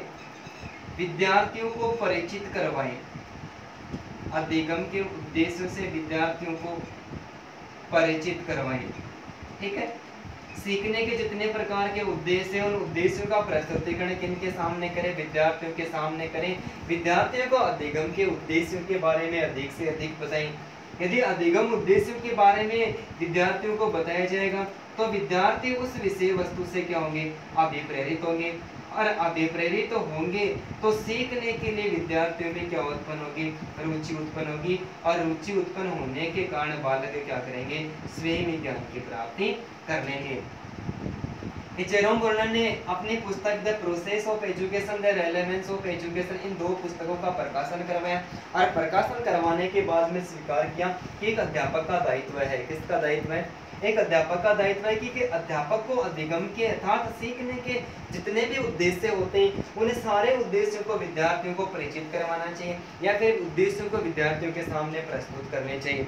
विद्यार्थियों को परिचित करवाएं। अधिगम के उद्देश्यों से विद्यार्थियों को परिचित करवाएं, ठीक है। सीखने के जितने प्रकार के उद्देश्य हैं उन उद्देश्यों का प्रस्तुतिकरण किनके सामने करें? विद्यार्थियों के सामने करें। विद्यार्थियों को अधिगम के उद्देश्यों के बारे में अधिक से अधिक बताएं। यदि अधिगम उद्देश्यों के बारे में विद्यार्थियों को बताया जाएगा तो विद्यार्थी उस विषय वस्तु से क्या होंगे? अभिप्रेरित होंगे, और अभिप्रेरित होंगे तो सीखने के लिए विद्यार्थियों में क्या उत्पन्न होगी? रुचि उत्पन्न होगी, और रुचि उत्पन्न होने के कारण बालक क्या करेंगे? स्वयं ही ज्ञान की प्राप्ति कर लेंगे। जेरोम बुर्नर ने अपनी पुस्तक the process of education, the relevance of education, इन दो पुस्तकों का प्रकाशन करवाया और प्रकाशन करवाने के बाद में स्वीकार किया कि एक अध्यापक का दायित्व है। किसका दायित्व है? एक अध्यापक का दायित्व है कि अध्यापक को अधिगम के अर्थात सीखने के जितने भी उद्देश्य होते हैं उन सारे उद्देश्यों को विद्यार्थियों को परिचित करवाना चाहिए या फिर उद्देश्यों को विद्यार्थियों के सामने प्रस्तुत करने चाहिए।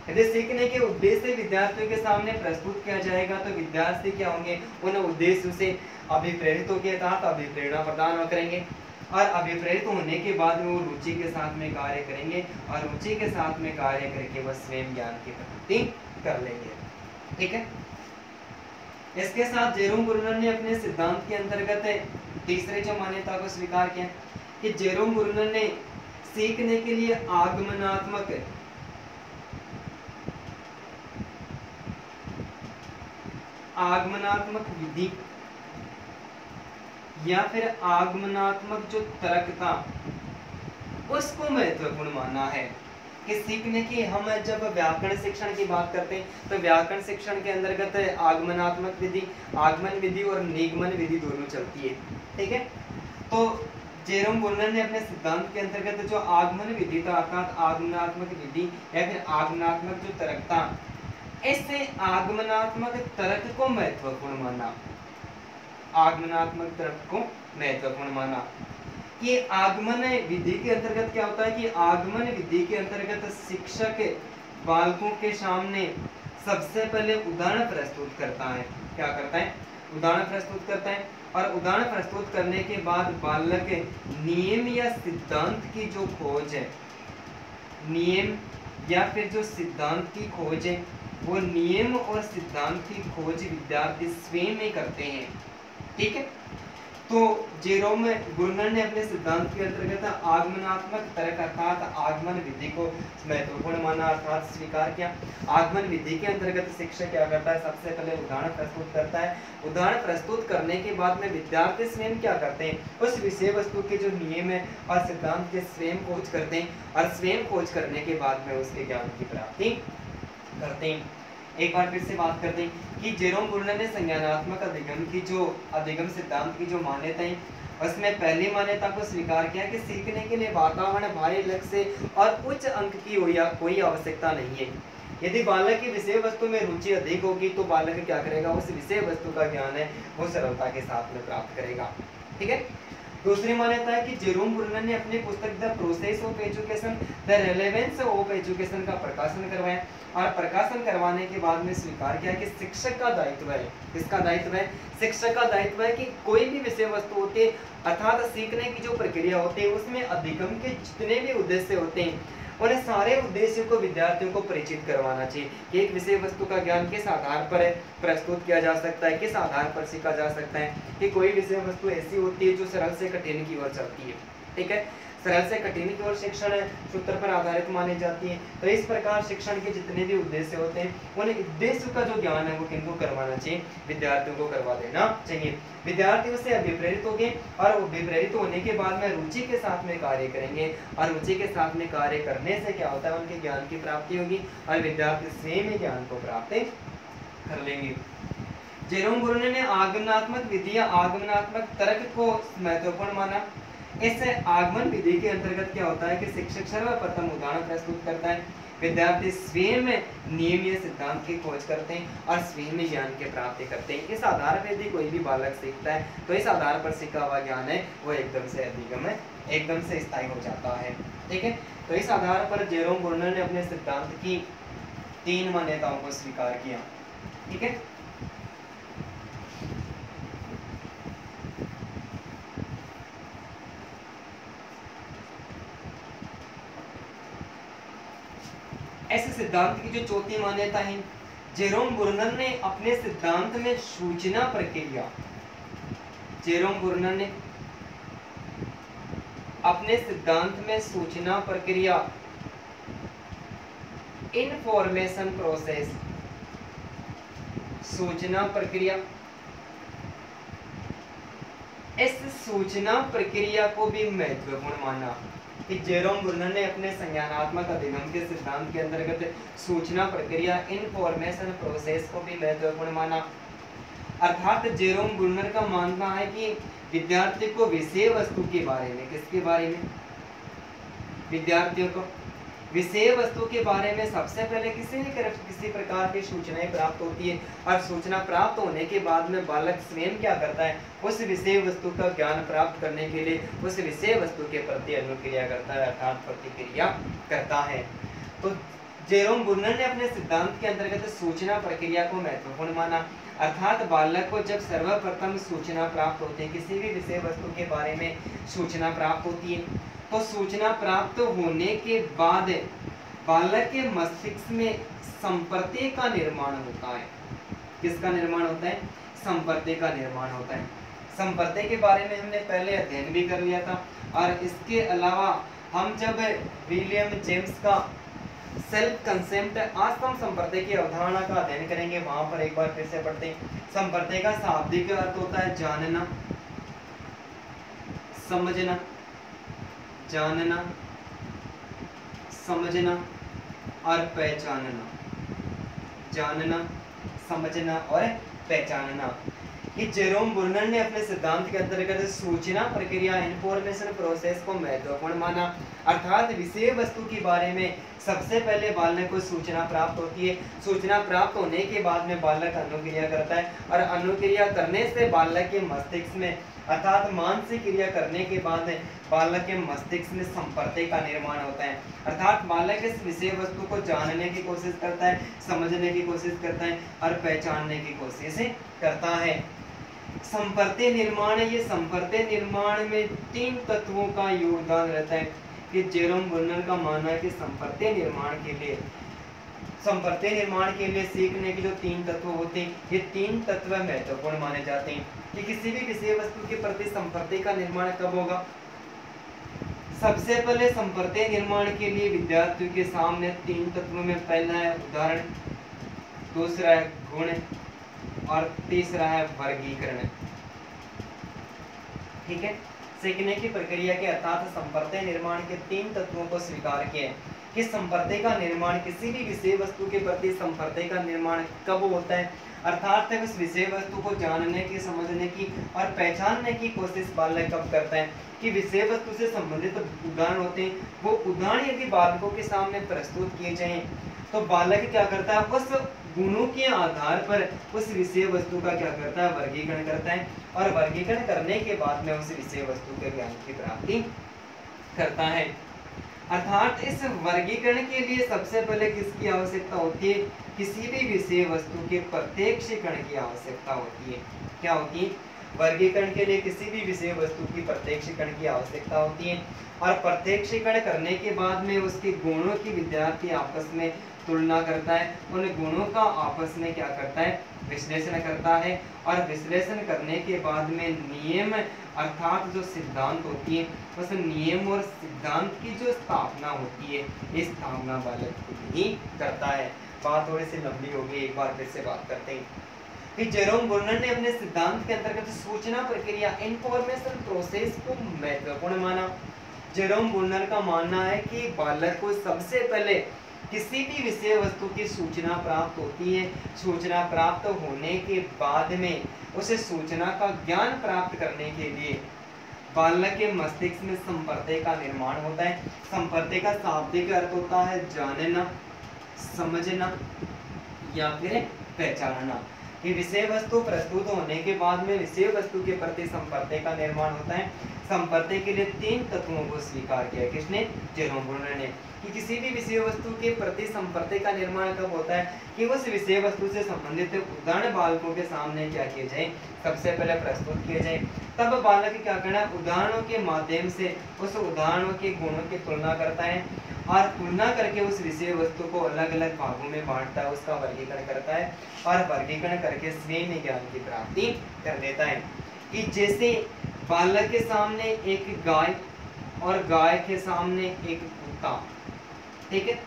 यदि सीखने के उद्देश्य विद्यार्थियों के सामने प्रस्तुत किया जाएगा तो विद्यार्थी क्या होंगे? उन उद्देश्यों से अभिप्रेरित होकर अर्थात अभिप्रेरणा प्रदान करेंगे, और अभिप्रेरित होने के बाद में वो रुचि के साथ में कार्य करेंगे, और रुचि के साथ में कार्य करके वह स्वयं ज्ञान की प्राप्ति कर लेंगे, ठीक है। इसके साथ जेरोम बुर्नर ने अपने सिद्धांत के अंतर्गत तीसरे जो मान्यता को स्वीकार किया कि जेरोम ब्रुनर ने सीखने के लिए आगमनात्मक विधि या फिर आगमनात्मक जो तर्क था उसको महत्वपूर्ण माना है। कि सीखने की हम जब व्याकरण शिक्षण की बात करते हैं तो व्याकरण शिक्षण के अंतर्गत आगमनात्मक विधि, आगमन विधि और निगमन विधि दोनों चलती है, ठीक है। तो जेरोम ब्रुनर ने अपने सिद्धांत के अंतर्गत जो आगमन विधि था अर्थात आगमनात्मक विधि या फिर आगमनात्मक जो तर्क था, इससे आगमनात्मक तर्क को महत्वपूर्ण माना, आगमनात्मक तर्क को महत्वपूर्ण माना। कि आगमन विधि के अंतर्गत क्या होता है कि आगमन विधि के अंतर्गत शिक्षक बालकों के सामने सबसे पहले उदाहरण प्रस्तुत करता है। क्या करता है? उदाहरण प्रस्तुत करता है। और उदाहरण प्रस्तुत करने के बाद बालक नियम या सिद्धांत की जो खोज है, नियम या फिर जो सिद्धांत की खोज है, वो नियम और सिद्धांत की खोज विद्यार्थी स्वयं ही करते हैं, ठीक है। तो जेरोम ब्रुनर ने अपने सिद्धांत के अंतर्गत आगमनात्मक तर्क अर्थात आगमन विधि को महत्वपूर्ण माना अर्थात स्वीकार किया। आगमन विधि के अंतर्गत शिक्षक क्या करता है? सबसे पहले उदाहरण प्रस्तुत करता है। उदाहरण प्रस्तुत करने के बाद में विद्यार्थी स्वयं क्या करते हैं? उस विषय वस्तु के जो नियम है और सिद्धांत के स्वयं खोज करते हैं और स्वयं खोज करने के बाद में उसके ज्ञान की प्राप्ति करते हैं। एक बार फिर से बात करते हैं कि जेरोम ब्रुनर ने संज्ञानात्मक अधिगम सिद्धांत की जो मान्यता है उसमें पहली मान्यता को स्वीकार किया कि सीखने के लिए वातावरण, बाह्य लक्ष्य और उच्च अंक की कोई आवश्यकता नहीं है। यदि बालक की विषय वस्तु में रुचि अधिक होगी तो बालक क्या करेगा? उस विषय वस्तु का ज्ञान है वो सरलता के साथ में प्राप्त करेगा, ठीक है। दूसरी मान्यता है कि जेरोम ब्रुनर ने अपनी पुस्तक the process of education, the relevance of education का प्रकाशन करवाया और प्रकाशन करवाने के बाद में स्वीकार किया कि शिक्षक का दायित्व है। किसका दायित्व है? शिक्षक का दायित्व है कि कोई भी विषय वस्तु होती है अर्थात सीखने की जो प्रक्रिया होती है उसमें अधिगम के जितने भी उद्देश्य होते हैं उन्हें सारे उद्देश्यों को विद्यार्थियों को परिचित करवाना चाहिए कि एक विषय वस्तु का ज्ञान किस आधार पर प्रस्तुत किया जा सकता है, किस आधार पर सीखा जा सकता है। कि कोई विषय वस्तु ऐसी होती है जो सरल से कठिन की ओर चलती है, ठीक है। सरल से कठिन की ओर शिक्षण सूत्र पर आधारित मानी जाती है। तो इस प्रकार शिक्षण के जितने भी उद्देश्य होते हैं उन्हें उद्देश्य का जो ज्ञान है वो किनको करवाना चाहिए? विद्यार्थियों को करवा देना चाहिए। विद्यार्थी उससे अभिप्रेरित होंगे और अभिप्रेरित होने के बाद में रुचि के साथ में कार्य करेंगे और रुचि के साथ में कार्य करने से क्या होता है? उनके ज्ञान की प्राप्ति होगी और विद्यार्थी स्वयं ही ज्ञान को प्राप्त कर लेंगे। जेरोम ब्रुनर ने आगमनात्मक विधि या आगमनात्मक तर्क को महत्वपूर्ण माना। इस आगमन विधि के अंतर्गत क्या होता है कि शिक्षक सर्वप्रथम उदाहरण प्रस्तुत करता है, विद्यार्थी स्वयं नियम या सिद्धांत की खोज करते हैं और स्वयं ज्ञान की प्राप्ति करते हैं। इस आधार पर यदि कोई भी बालक सीखता है तो इस आधार पर सीखा हुआ ज्ञान है वो एकदम से अधिगम है, एकदम से स्थायी हो जाता है, ठीक है। तो इस आधार पर जेरोम ब्रुनर ने अपने सिद्धांत की 3 मान्यताओं को स्वीकार किया, ठीक है। ऐसे सिद्धांत की जो चौथी मान्यता है, जेरोम ब्रुनर ने अपने सिद्धांत में सूचना प्रक्रिया, जेरोम ब्रुनर ने अपने सिद्धांत में सूचना प्रक्रिया, इंफॉर्मेशन प्रोसेस, सूचना प्रक्रिया, इस सूचना प्रक्रिया को भी महत्वपूर्ण माना। कि जेरोम ब्रुनर ने अपने संज्ञानात्मक अधिगम के सिद्धांत के अंतर्गत सूचना प्रक्रिया, इंफॉर्मेशन प्रोसेस को भी महत्वपूर्ण माना। अर्थात जेरोम ब्रुनर का मानना है कि विद्यार्थी को विषय वस्तु के बारे में, किसके बारे में? विद्यार्थियों को विषय वस्तु के बारे में सबसे पहले किसी प्रकार की सूचनाएं प्राप्त होती है और सूचना प्राप्त होने के बाद में बालक स्वयं क्या करता है? उस विषय वस्तु का ज्ञान प्राप्त करने के लिए उस विषय वस्तु के प्रति अनुक्रिया करता है अर्थात प्रतिक्रिया करता है। तो जेरोम ब्रुनर ने अपने सिद्धांत के अंतर्गत सूचना प्रक्रिया को महत्वपूर्ण माना। अर्थात बालक को जब सर्वप्रथम सूचना प्राप्त होती है, किसी भी विषय वस्तु के बारे में सूचना प्राप्त होती है, तो सूचना प्राप्त होने के बाद बालक के मस्तिष्क में संपर्क का निर्माण होता है। किसका निर्माण होता है? संपर्क का निर्माण होता है। संपर्ते के बारे में हमने पहले अध्ययन भी कर लिया था। और इसके अलावा हम जब विलियम जेम्स का सेल्फ कंसेप्ट आत्म संपर्ते की अवधारणा का अध्ययन करेंगे, वहां पर एक बार फिर से पढ़ते हैं। संपर्ते का शाब्दिक अर्थ होता है जानना, समझना, जानना, समझना और पहचानना, जानना, समझना और पहचानना। कि जेरोम बुर्नर ने अपने सिद्धांत के अंतर्गत सूचना प्रक्रिया इंफॉर्मेशन प्रोसेस को महत्वपूर्ण माना, अर्थात विषय वस्तु के बारे में सबसे पहले बालक को सूचना प्राप्त होती है। सूचना प्राप्त होने के बाद में बालक अनुक्रिया करता है और अनुक्रिया करने से बालक के मस्तिष्क में अर्थात मानसिक क्रिया करने के बाद बालक के मस्तिष्क में संपर्ते का निर्माण होता है। अर्थात बालक इस विषय वस्तु को जानने की कोशिश करता है, समझने की कोशिश करता है और पहचानने की कोशिश करता है। संपर्ते निर्माण, ये संपर्ते निर्माण में 3 तत्वों का योगदान रहता है। कि जेरोम बुर्नर का मानना है कि संपर्ते निर्माण के लिए सीखने के जो 3 तत्व होते हैं, ये 3 तत्व महत्वपूर्ण माने जाते हैं। कि किसी भी विषय वस्तु के प्रति संपर्ते का निर्माण कब होगा? सबसे पहले संपर्ते निर्माण के लिए विद्यार्थियों के सामने 3 तत्वों में पहला है उदाहरण, दूसरा है गुण और तीसरा है वर्गीकरण। ठीक है, सीखने की प्रक्रिया के अर्थात संपर्ते निर्माण के 3 तत्वों को स्वीकार किया है। कि संपर्ते का निर्माण, किसी भी विषय वस्तु के प्रति संपर्ते का निर्माण कब होता है? अर्थात उस विषय वस्तु को जानने की, समझने की और पहचानने की कोशिश बालक कब करता है? कि विषय वस्तु से संबंधित उदाहरण होते हैं, वो उदाहरण यदि बालकों के सामने प्रस्तुत किए जाएं तो बालक क्या करता है? उस गुणों के आधार पर उस विषय वस्तु का क्या करता है? वर्गीकरण करता है और वर्गीकरण करने के बाद में उस विषय वस्तु के ज्ञान की प्राप्ति करता है। अर्थात इस वर्गीकरण के लिए सबसे पहले किसकी आवश्यकता होती है? किसी भी विषय वस्तु के प्रत्यक्षीकरण की आवश्यकता होती है। क्या होती है? वर्गीकरण के लिए किसी भी विषय वस्तु की प्रत्यक्षीकरण की आवश्यकता होती है और प्रत्यक्षीकरण करने के बाद में उसके गुणों की विद्यार्थी आपस में तुलना करता है, उन गुणों का आपस में क्या करता है? विश्लेषण करता है और विश्लेषण करने के बाद में नियम अर्थात जो सिद्धांत होती है, उस नियम और सिद्धांत की जो स्थापना होती है, इस स्थापना बालक खुद ही करता है। बात थोड़ी सी लंबी होगी, एक बार फिर से बात करते हैं। कि जेरोम बुर्नर ने अपने सिद्धांत के अंतर्गत सूचना प्रक्रिया इंफॉर्मेशन प्रोसेस को महत्वपूर्ण माना। जेरोम बुर्नर का मानना है कि बालक को सबसे पहले किसी भी विषय वस्तु की सूचना प्राप्त होती है। सूचना प्राप्त होने के बाद में उसे सूचना का ज्ञान प्राप्त करने के लिए बालक के मस्तिष्क में संपर्ते का निर्माण होता है। संपर्ते का शाब्दिक अर्थ होता है जानना, समझना या फिर पहचानना। कि विषय वस्तु प्रस्तुत होने के बाद में विषय वस्तु के प्रति संपर्ते का निर्माण होता है। संपर्ते के लिए 3 तत्वों को स्वीकार किया। किसने? जेरोम बुर्नर ने। कि किसी भी विषय वस्तु के प्रति संपर्ते का निर्माण कब होता है? कि उस विषय वस्तु से संबंधित उदाहरण बालकों के सामने क्या किए जाए? सबसे पहले प्रस्तुत किए जाए। तब बालक क्या करना है? उदाहरणों के माध्यम से उस उदाहरणों के गुणों की तुलना करता है और तुलना करके उस विषय वस्तु को अलग अलग भागों में बांटता है, उसका वर्गीकरण करता है और वर्गीकरण करके स्वयं ज्ञान की प्राप्ति कर देता है। कि जैसे बालक के सामने एक गाय और गाय के सामने एक कुत्ता, ठीक है,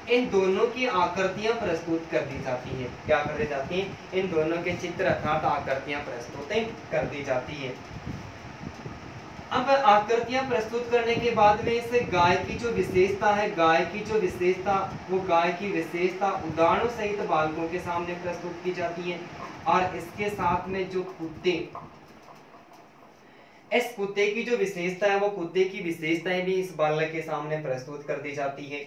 इन दोनों की आकृतियां प्रस्तुत कर दी जाती है। क्या कर दी जाती है? इन दोनों के चित्र अर्थात आकृतियां प्रस्तुत कर दी जाती है। अब आकृतियां प्रस्तुत करने के बाद में इस गाय की जो विशेषता है, वो गाय की विशेषता उदाहरणों सहित बालकों के सामने प्रस्तुत की जाती है। और इसके साथ में जो इस कुत्ते की जो विशेषता है, वो कुत्ते की विशेषताएं भी इस बालक के सामने प्रस्तुत कर दी जाती है।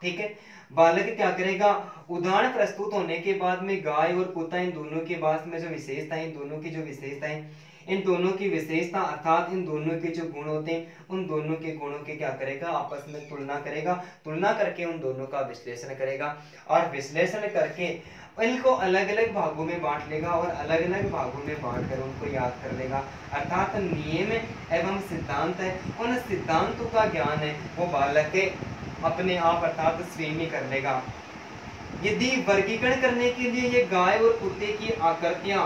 ठीक है, बालक क्या करेगा? उदाहरण प्रस्तुत होने के बाद में गाय और कुत्ता, इन दोनों के बाद में जो विशेषताएं, इन दोनों की विशेषता अर्थात इन दोनों के जो गुण होते हैं, उन दोनों के गुणों के क्या करेगा? आपस में तुलना करेगा। तुलना करके उन दोनों का विश्लेषण करेगा और विश्लेषण करके इनको अलग अलग भागों में बांट लेगा और अलग अलग भागों में बांट कर उनको याद कर लेगा। अर्थात नियम एवं सिद्धांत है, उन सिद्धांतों का ज्ञान है वो बालक के अपने आप अर्थात स्वयं ही कर लेगा। यदि वर्गीकरण करने के लिए ये गाय और कुत्ते की आकृतियां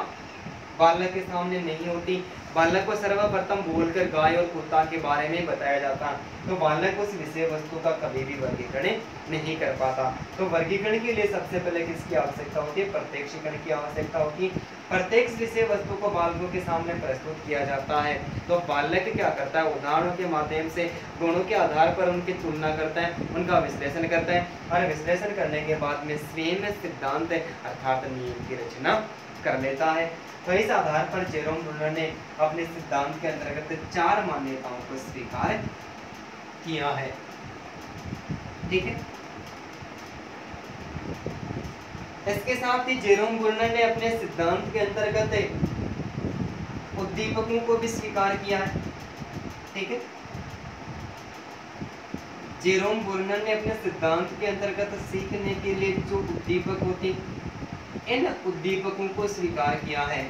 बालक के सामने नहीं होती। बालक को सर्वप्रथम बोलकर गाय और कुत्ता के बारे में बताया जाता, तो बालक उस विषय वस्तु का कभी भी वर्गीकरण नहीं कर पाता। तो वर्गीकरण के लिए सबसे पहले किसकी आवश्यकता होती है? प्रत्यक्षीकरण की आवश्यकता होती है। प्रत्येक विषय वस्तु को बालकों के सामने प्रस्तुत किया जाता है। तो बालक क्या करता है? उदाहरणों के माध्यम से गुणों के आधार पर उनकी तुलना करता है, उनका विश्लेषण करता है, और विश्लेषण करने के बाद में स्वयं सिद्धांत अर्थात नियम की रचना कर लेता है। तो इस आधार पर जेरोम ब्रूनर ने अपने सिद्धांत के अंतर्गत 4 मान्यताओं को स्वीकार किया है। ठीक है, इसके साथ ही जेरोम ब्रूनर ने अपने सिद्धांत के अंतर्गत उद्दीपकों को भी स्वीकार किया है। ठीक है, जेरोम ब्रूनर ने अपने सिद्धांत के अंतर्गत सीखने के लिए जो उद्दीपक होते, इन उद्दीपकों को स्वीकार किया है,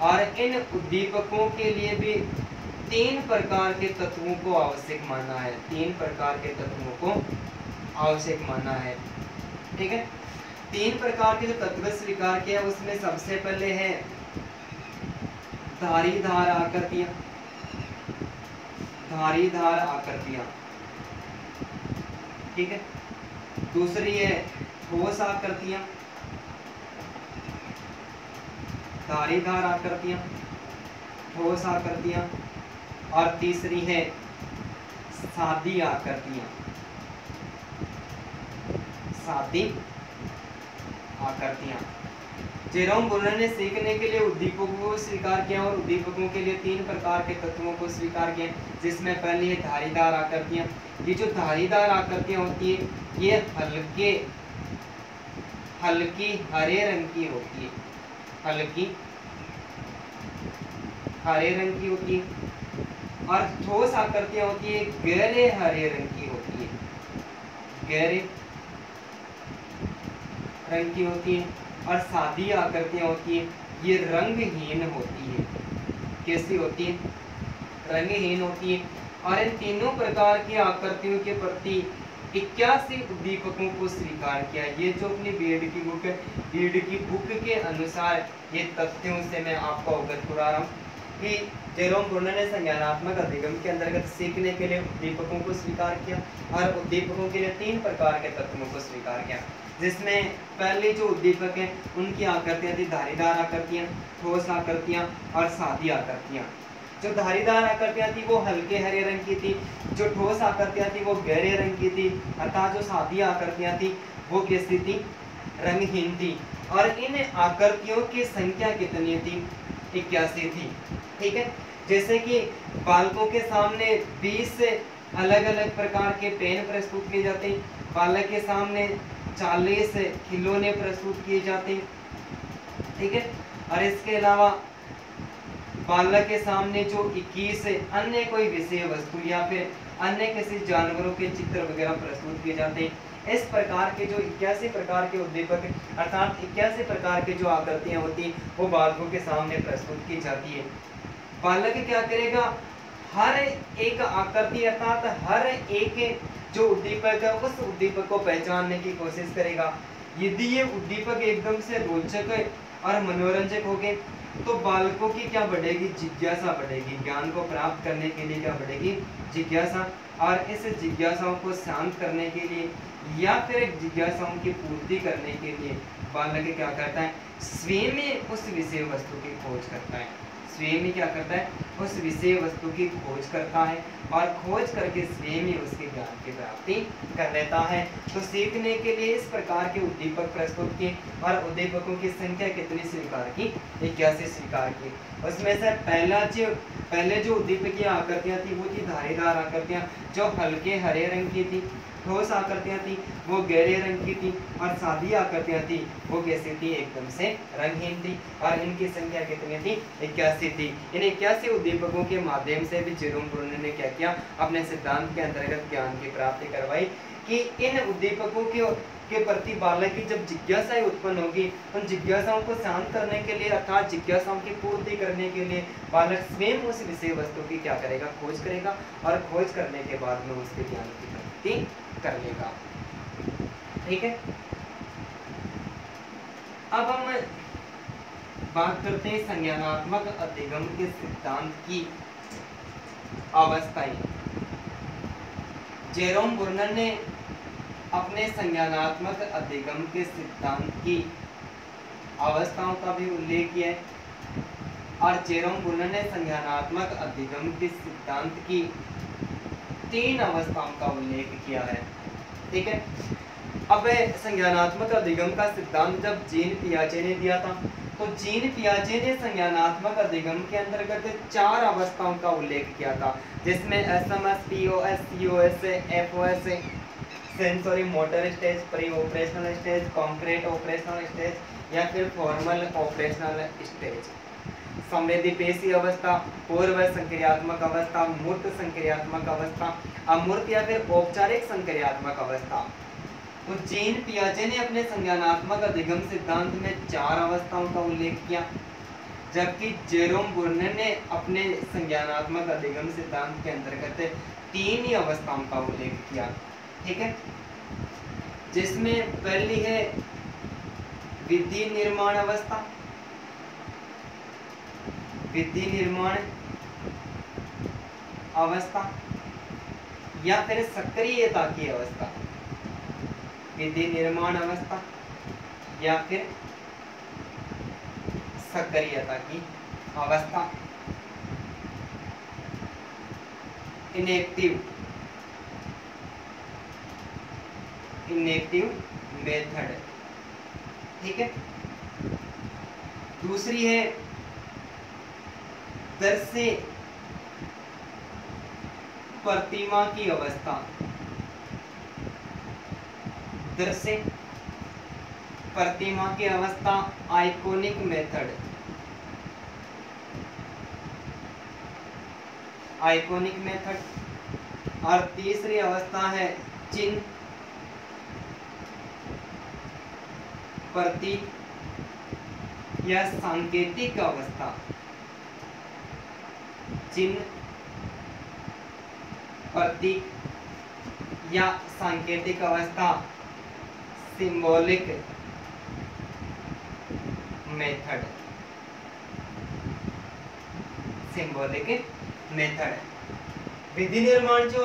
और इन उद्दीपकों के लिए भी 3 प्रकार के तत्वों को आवश्यक माना है। 3 प्रकार के तत्वों को आवश्यक माना है। ठीक है, 3 प्रकार के जो तत्व स्वीकार किया उसमें सबसे पहले है धारीदार आकृतियां। धारीदार आकृतियां, ठीक है। दूसरी है ठोस आकृतियां, धारीदार आकृतियां, ठोस आकृतियां, और तीसरी है सादी आकृतियां। सादी आकृतियां। जेरोम ब्रूनर ने सीखने के लिए उद्दीपकों को स्वीकार किया और उद्दीपकों के लिए 3 प्रकार के तत्वों को स्वीकार किया, जिसमें पहली है धारीदार आकृतियां। ये जो धारीदार आकृतियां होती है ये हल्की हरे रंग की होती है। हल्की हरे रंग की होती है, और ठोस आकृतियां होती है गहरे हरे रंग की होती है। गहरे रंग की होती है, और सादी आकृतियां होती है ये रंगहीन होती है। कैसी होती है? रंगहीन होती है। और इन तीनों प्रकार की आकृतियों के प्रति 81 उद्दीपकों को स्वीकार किया। ये जो अपनी बीएड की बुक है, बीएड की बुक के अनुसार ये तथ्यों से मैं आपको अवगत करा रहा हूँ कि जेरोम ब्रूनर ने संज्ञानात्मक अधिगम के अंतर्गत सीखने के लिए उद्दीपकों को स्वीकार किया, और उद्दीपकों के लिए 3 प्रकार के तत्वों को स्वीकार किया, जिसमें पहले जो उद्दीपक है उनकी आकृतियां थी धारीदार आकृतियां, ठोस आकृतियां और सादी आकृतियां। जो धारीदार आकृतियां थी वो हल्के हरे रंग की थी, जो ठोस आकृतियां थी वो गहरे रंग की थी, अर्थात जो सादी आकृतियां थी वो कैसी थी? रंगहीन थी। और इन आकृतियों की संख्या कितनी थी? 81 थी। ठीक है, जैसे कि बालकों के सामने 20 अलग अलग प्रकार के पेन प्रस्तुत किए जाते हैं, बालक के सामने 40 खिलौने प्रस्तुत किए जाते हैं। ठीक है, और इसके अलावा बालक के सामने जो 21 अन्य कोई विषय वस्तु या फिर अन्य किसी जानवरों के चित्र वगैरह प्रस्तुत किए जाते हैं। इस प्रकार के जो 81 प्रकार के उद्दीपक अर्थात 81 प्रकार के जो आकृतियां होती हैं वो बालकों के सामने प्रस्तुत की जाती है। बालक क्या करेगा? हर एक आकृति अर्थात हर एक जो उद्दीपक है उस उद्दीपक को पहचानने की कोशिश करेगा। यदि ये उद्दीपक एकदम से रोचक और मनोरंजक हो गए तो बालकों की क्या बढ़ेगी? जिज्ञासा बढ़ेगी। ज्ञान को प्राप्त करने के लिए क्या बढ़ेगी? जिज्ञासा। और इस जिज्ञासाओं को शांत करने के लिए या फिर जिज्ञासाओं की पूर्ति करने के लिए बालक क्या करता है? स्वयं उस विषय वस्तु की खोज करता है। स्वयं क्या करता है? उस विषय वस्तु की खोज करता है, और खोज करके स्वयं ही उसके ज्ञान की प्राप्ति कर लेता है। तो सीखने के लिए इस प्रकार के उद्दीपक प्रस्तुत किए, और उद्दीपकों की संख्या कितनी स्वीकार की? 81 स्वीकार की। उसमें से पहले जो उद्दीपकीय आकृतियां थी वो थी धारीदार आकृतियां, जो हल्के हरे रंग की थी। ठोस आकृतियां थी वो गहरे रंग की थी, और सादी आकृतियां थी वो कैसी थी? एकदम से रंगहीन थी। और इनकी संख्या कितनी थी? 81 थी। इन 81 उद्दीपकों के माध्यम से भी जेरोम ब्रूनर ने क्या किया? अपने सिद्धांत के अंतर्गत ज्ञान की प्राप्ति करवाई कि इन उद्दीपकों के प्रति बालक की जब जिज्ञासाएं उत्पन्न होगी, उन जिज्ञासाओं को शांत करने के लिए अर्थात जिज्ञासाओं की पूर्ति करने के लिए बालक स्वयं उस विषय वस्तु की क्या करेगा? खोज करेगा, और खोज करने के बाद में उसके ज्ञान की प्राप्ति कर लेगा। ठीक है, अब हम बात करते हैं संज्ञानात्मक अधिगम के सिद्धांत की अवस्थाएं। जेरोम बुर्नर ने अपने संज्ञानात्मक अधिगम के सिद्धांत की अवस्थाओं का भी उल्लेख किया है, और जेरोम बुर्नर ने संज्ञानात्मक अधिगम के सिद्धांत की 3 अवस्थाओं का उल्लेख किया है। ठीक है, अब संज्ञानात्मक अधिगम का सिद्धांत जब जीन पियाजे ने दिया था, तो जीन पियाजे ने संज्ञानात्मक अधिगम के अंतर्गत 4 अवस्थाओं का उल्लेख किया था, जिसमें SMS, POS, COS, FOS, sensory motor stage, pre operational stage, concrete operational stage या फिर फॉर्मल ऑपरेशनल स्टेज। समृद्धि पेशी अवस्था, पूर्व संक्रियात्मक अवस्था, मूर्त संक्रियात्मक अवस्था, अमूर्त या फिर औपचारिक संक्रियात्मक अवस्था। तो जीन पियाजे ने अपने संज्ञानात्मक अधिगम सिद्धांत में 4 अवस्थाओं का उल्लेख किया, जबकि जेरोम बुर्नर ने अपने संज्ञानात्मक अधिगम सिद्धांत के अंतर्गत 3 ही अवस्थाओं का उल्लेख किया। ठीक है, जिसमें पहली है विधि निर्माण अवस्था, विधि निर्माण अवस्था या फिर सक्रियता की अवस्था, विधि निर्माण अवस्था या फिर सक्रियता की अवस्था। Inactive method. ठीक है, दूसरी है दृश्य प्रतिमा की अवस्था, दृश्य प्रतिमा की अवस्था, आइकॉनिक मेथड, आइकॉनिक मेथड। और तीसरी अवस्था है चिन्ह प्रतीक या सांकेतिक अवस्था, चिन्ह प्रतीक या सांकेतिक अवस्था, सिंबॉलिक मेथड, सिंबॉलिक मेथड। विधि निर्माण जो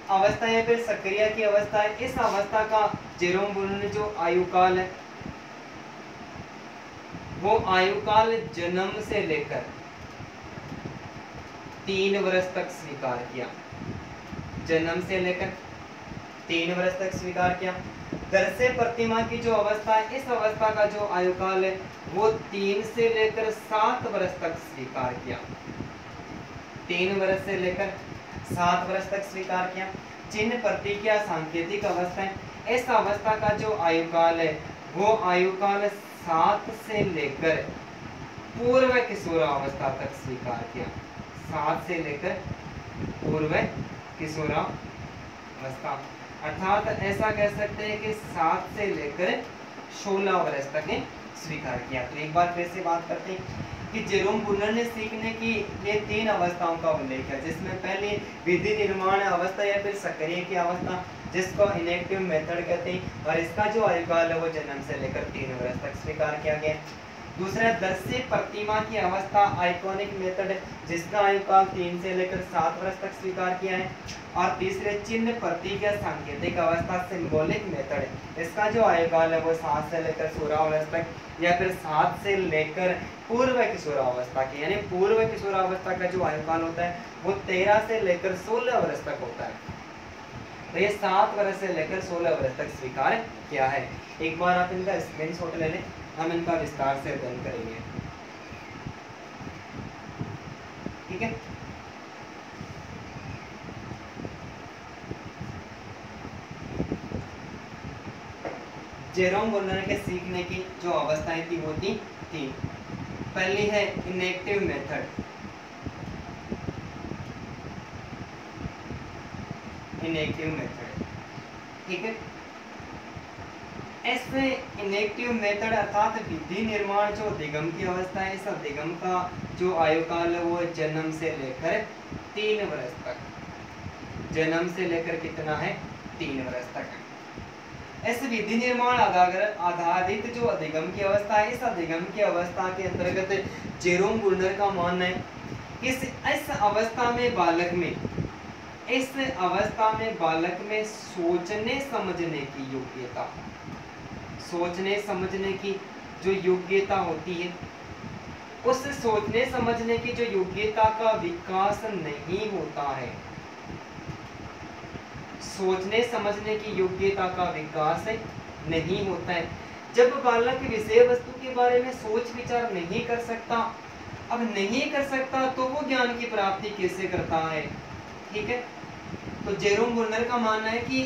अवस्था है फिर सक्रिय की अवस्था है, इस अवस्था का जेरोम बुर्नर ने जो आयुकाल है वो आयुकाल जन्म से लेकर 3 वर्ष तक स्वीकार किया, जन्म से लेकर 3 वर्ष तक स्वीकार किया। दृश्य प्रतिमा की जो अवस्था है, इस अवस्था का जो आयुकाल है वो 3 से लेकर 7 वर्ष तक स्वीकार किया, 3 वर्ष से लेकर 7 वर्ष तक स्वीकार किया। चिन्ह प्रतीक या सांकेतिक अवस्था है, इस अवस्था का जो आयुकाल है वो आयुकाल 7 से लेकर पूर्व किशोरावस्था तक स्वीकार किया, 7 से लेकर पूर्व किशोरावस्था। अर्थात ऐसा कह सकते हैं कि 7 से लेकर 16 वर्ष तक स्वीकार किया। तो एक बार फिर से बात करते हैं कि जेरोम बुर्नर ने सीखने की ये 3 अवस्थाओं का उल्लेख है, जिसमें पहली विधि निर्माण अवस्था या फिर सक्रिय की अवस्था, जिसको इनएक्टिव मेथड कहते हैं, और इसका जो आयुकाल है वो जन्म से लेकर 3 वर्ष तक स्वीकार किया गया। दूसरा दृश्य प्रतिमा की अवस्था, आइकॉनिक मेथड, जिसका आयुकाल 3 से लेकर 7 वर्ष तक स्वीकार किया है। और तीसरे चिन्ह प्रतीक या सांकेतिक अवस्था, सिंबॉलिक मेथड, इसका जो आयुकाल है वो 7 से लेकर 16 वर्ष तक या फिर 7 से लेकर पूर्व किशोरावस्था की, यानी पूर्व किशोरावस्था का जो आयुकाल होता है वो 13 से लेकर 16 वर्ष तक होता है। तो ये 7 वर्ष से लेकर 16 वर्ष तक स्वीकार किया है। एक बार आप इनका स्क्रीनशॉट ले लें, हम इनका विस्तार से अध्ययन करेंगे। ठीक है, जेरोम बुर्नर के सीखने की जो अवस्थाएं थी वो थी 3। पहली है इनएक्टिव मेथड, इनएक्टिव मेथड। ठीक है, ऐसे इनएक्टिव मेथड अर्थात विधि निर्माण जो अधिगम की अवस्था है, इस अधिगम का जो आयुकाल है वो जन्म से लेकर 3 वर्ष तक, जन्म से लेकर कितना है 3 वर्ष तक। इस विधि निर्माण आधारित जो अधिगम की अवस्था है, इस अधिगम की अवस्था के अंतर्गत जेरोम बुर्नर का मानना है कि इस अवस्था में बालक में सोचने समझने की योग्यता, सोचने समझने की जो योग्यता होती है, उस सोचने समझने की जो योग्यता का विकास नहीं होता है, सोचने समझने की योग्यता का विकास नहीं होता है। जब बालक विषय वस्तु के बारे में सोच विचार नहीं कर सकता, अब नहीं कर सकता तो वो ज्ञान की प्राप्ति कैसे करता है? ठीक है, तो जेरोम बुर्नर का मानना है कि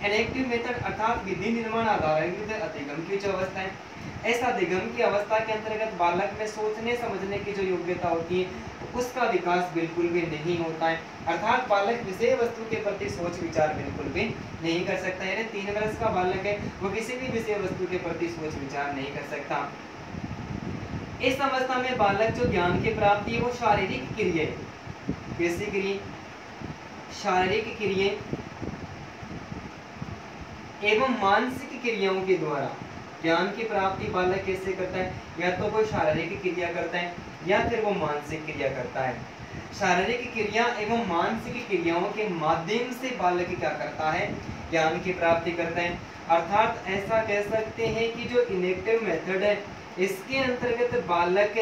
इनेक्टिव मेथड अर्थात विधि निर्माण आधारित अधिगम की जो अवस्था है, इस अधिगम की अवस्था के अंतर्गत बालक में सोचने समझने की जो योग्यता होती है उसका विकास बिल्कुल भी नहीं होता है, अर्थात बालक विषय वस्तु के प्रति सोच विचार बिल्कुल भी नहीं कर सकता। यानी 3 वर्ष का बालक है वो किसी भी विषय वस्तु के प्रति सोच विचार नहीं कर सकता। इस अवस्था में बालक जो ज्ञान की प्राप्ति है वो शारीरिक क्रिया, कैसी क्रिया? शारीरिक क्रिया एवं मानसिक क्रियाओं के द्वारा ज्ञान की प्राप्ति बालक कैसे करता है? या तो कोई शारीरिक क्रिया करता है या फिर वो मानसिक क्रिया करता है। शारीरिक क्रिया एवं मानसिक क्रियाओं के माध्यम से बालक क्या करता है? ज्ञान की प्राप्ति करता है। अर्थात ऐसा कह सकते हैं कि जो इनेक्टिव मेथड है इसके अंतर्गत बालक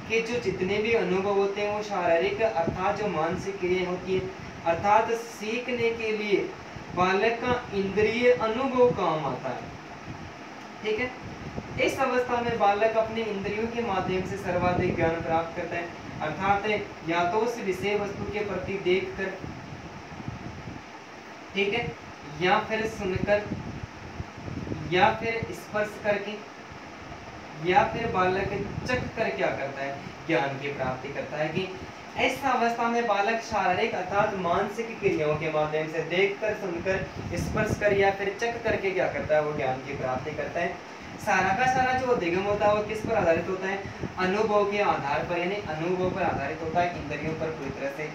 के जो जितने भी अनुभव होते हैं वो शारीरिक अर्थात जो मानसिक क्रिया होती है, अर्थात सीखने के लिए बालक का इंद्रिय अनुभव काम आता है। ठीक है, इस अवस्था में बालक अपने इंद्रियों के माध्यम से सर्वाधिक ज्ञान प्राप्त करता है, अर्थात या तो उस विषय वस्तु के प्रति देखकर, ठीक है, या फिर सुनकर, या फिर स्पर्श करके, या फिर बालक चख कर क्या करता है? ज्ञान की प्राप्ति करता है। कि इस अवस्था में बालक शारीरिक अर्थात मानसिक क्रियाओं के माध्यम से देखकर, सुनकर, स्पर्श कर या फिर चख करके क्या करता है? वो ज्ञान की प्राप्ति करता है। सारा का सारा जो अधिगम होता है वो किस पर आधारित होता है? अनुभव के आधार पर, यानी अनुभव पर आधारित होता है, इंद्रियों पर पूरी तरह से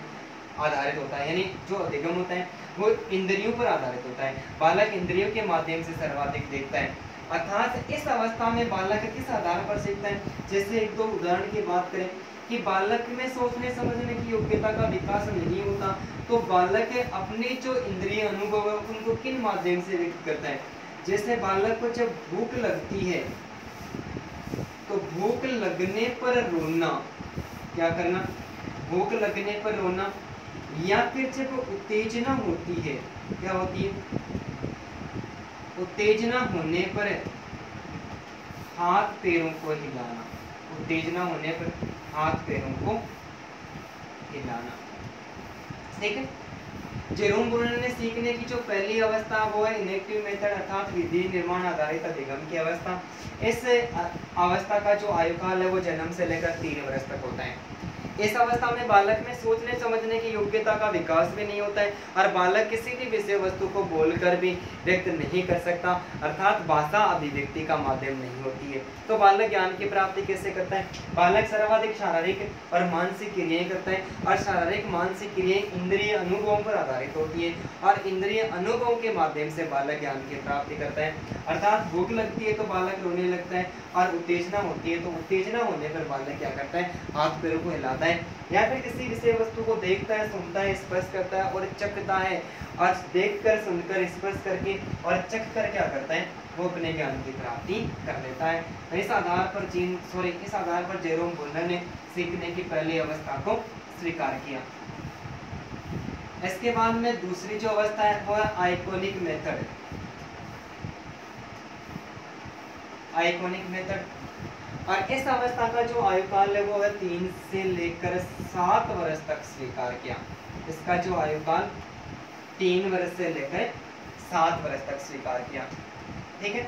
आधारित होता है। यानी जो अधिगम होता है वो इंद्रियों पर आधारित होता है। बालक इंद्रियों के माध्यम से सर्वाधिक देखता है, अर्थात इस अवस्था में बालक किस आधार पर सीखता है? जैसे एक दो उदाहरण की बात करें कि बालक में सोचने समझने की योग्यता का विकास नहीं होता, तो बालक अपने जो इंद्रिय अनुभव है उनको किन माध्यम से व्यक्त करता है? जैसे बालक को जब भूख लगती है तो भूख लगने पर रोना, क्या करना? भूख लगने पर रोना, या फिर जब उत्तेजना होती है, क्या होती है? उत्तेजना होने पर हाथ पैरों को हिलाना, उत्तेजना होने पर हाथ पैरों को हिलाना। ठीक है, जेरोम बुर्नर ने सीखने की जो पहली अवस्था वो है इनेक्टिव मेथड अर्थात विधि निर्माण आधारित अधिगम की अवस्था। इस अवस्था का जो आयुकाल है वो जन्म से लेकर 3 वर्ष तक होता है। इस अवस्था में बालक में सोचने समझने की योग्यता का विकास भी नहीं होता है और बालक किसी भी विषय वस्तु को बोलकर भी व्यक्त नहीं कर सकता, अर्थात भाषा अभिव्यक्ति का माध्यम नहीं होती है। तो बालक ज्ञान की प्राप्ति कैसे करता है? बालक सर्वाधिक शारीरिक और मानसिक क्रियाएं करता है और शारीरिक मानसिक क्रियाएं इंद्रिय अनुभवों पर आधारित होती है और इंद्रिय अनुभवों के माध्यम से बालक ज्ञान की प्राप्ति करता है। अर्थात भूख लगती है तो बालक रोने लगता है और उत्तेजना होती है तो उत्तेजना होने पर बालक क्या करता है? हाथ पैरों को हिलाता है या फिर किसी विषय वस्तु को देखता है, सुनता है, स्पर्श करता है और चखता है और देखकर, सुनकर, स्पर्श करके और चख कर क्या करता है? वो अपने ज्ञान की प्राप्ति कर लेता है। इस आधार पर जेरोम बुर्नर ने सीखने की पहली अवस्था को स्वीकार किया। इसके बाद में दूसरी जो अवस्था है वो है आइकॉनिक मेथड। आइकॉनिक मेथड और इस अवस्था का जो आयुकाल है वो है 3 से लेकर 7 वर्ष तक स्वीकार किया। इसका जो आयुकाल 3 वर्ष से लेकर 7 वर्ष तक स्वीकार किया। ठीक है,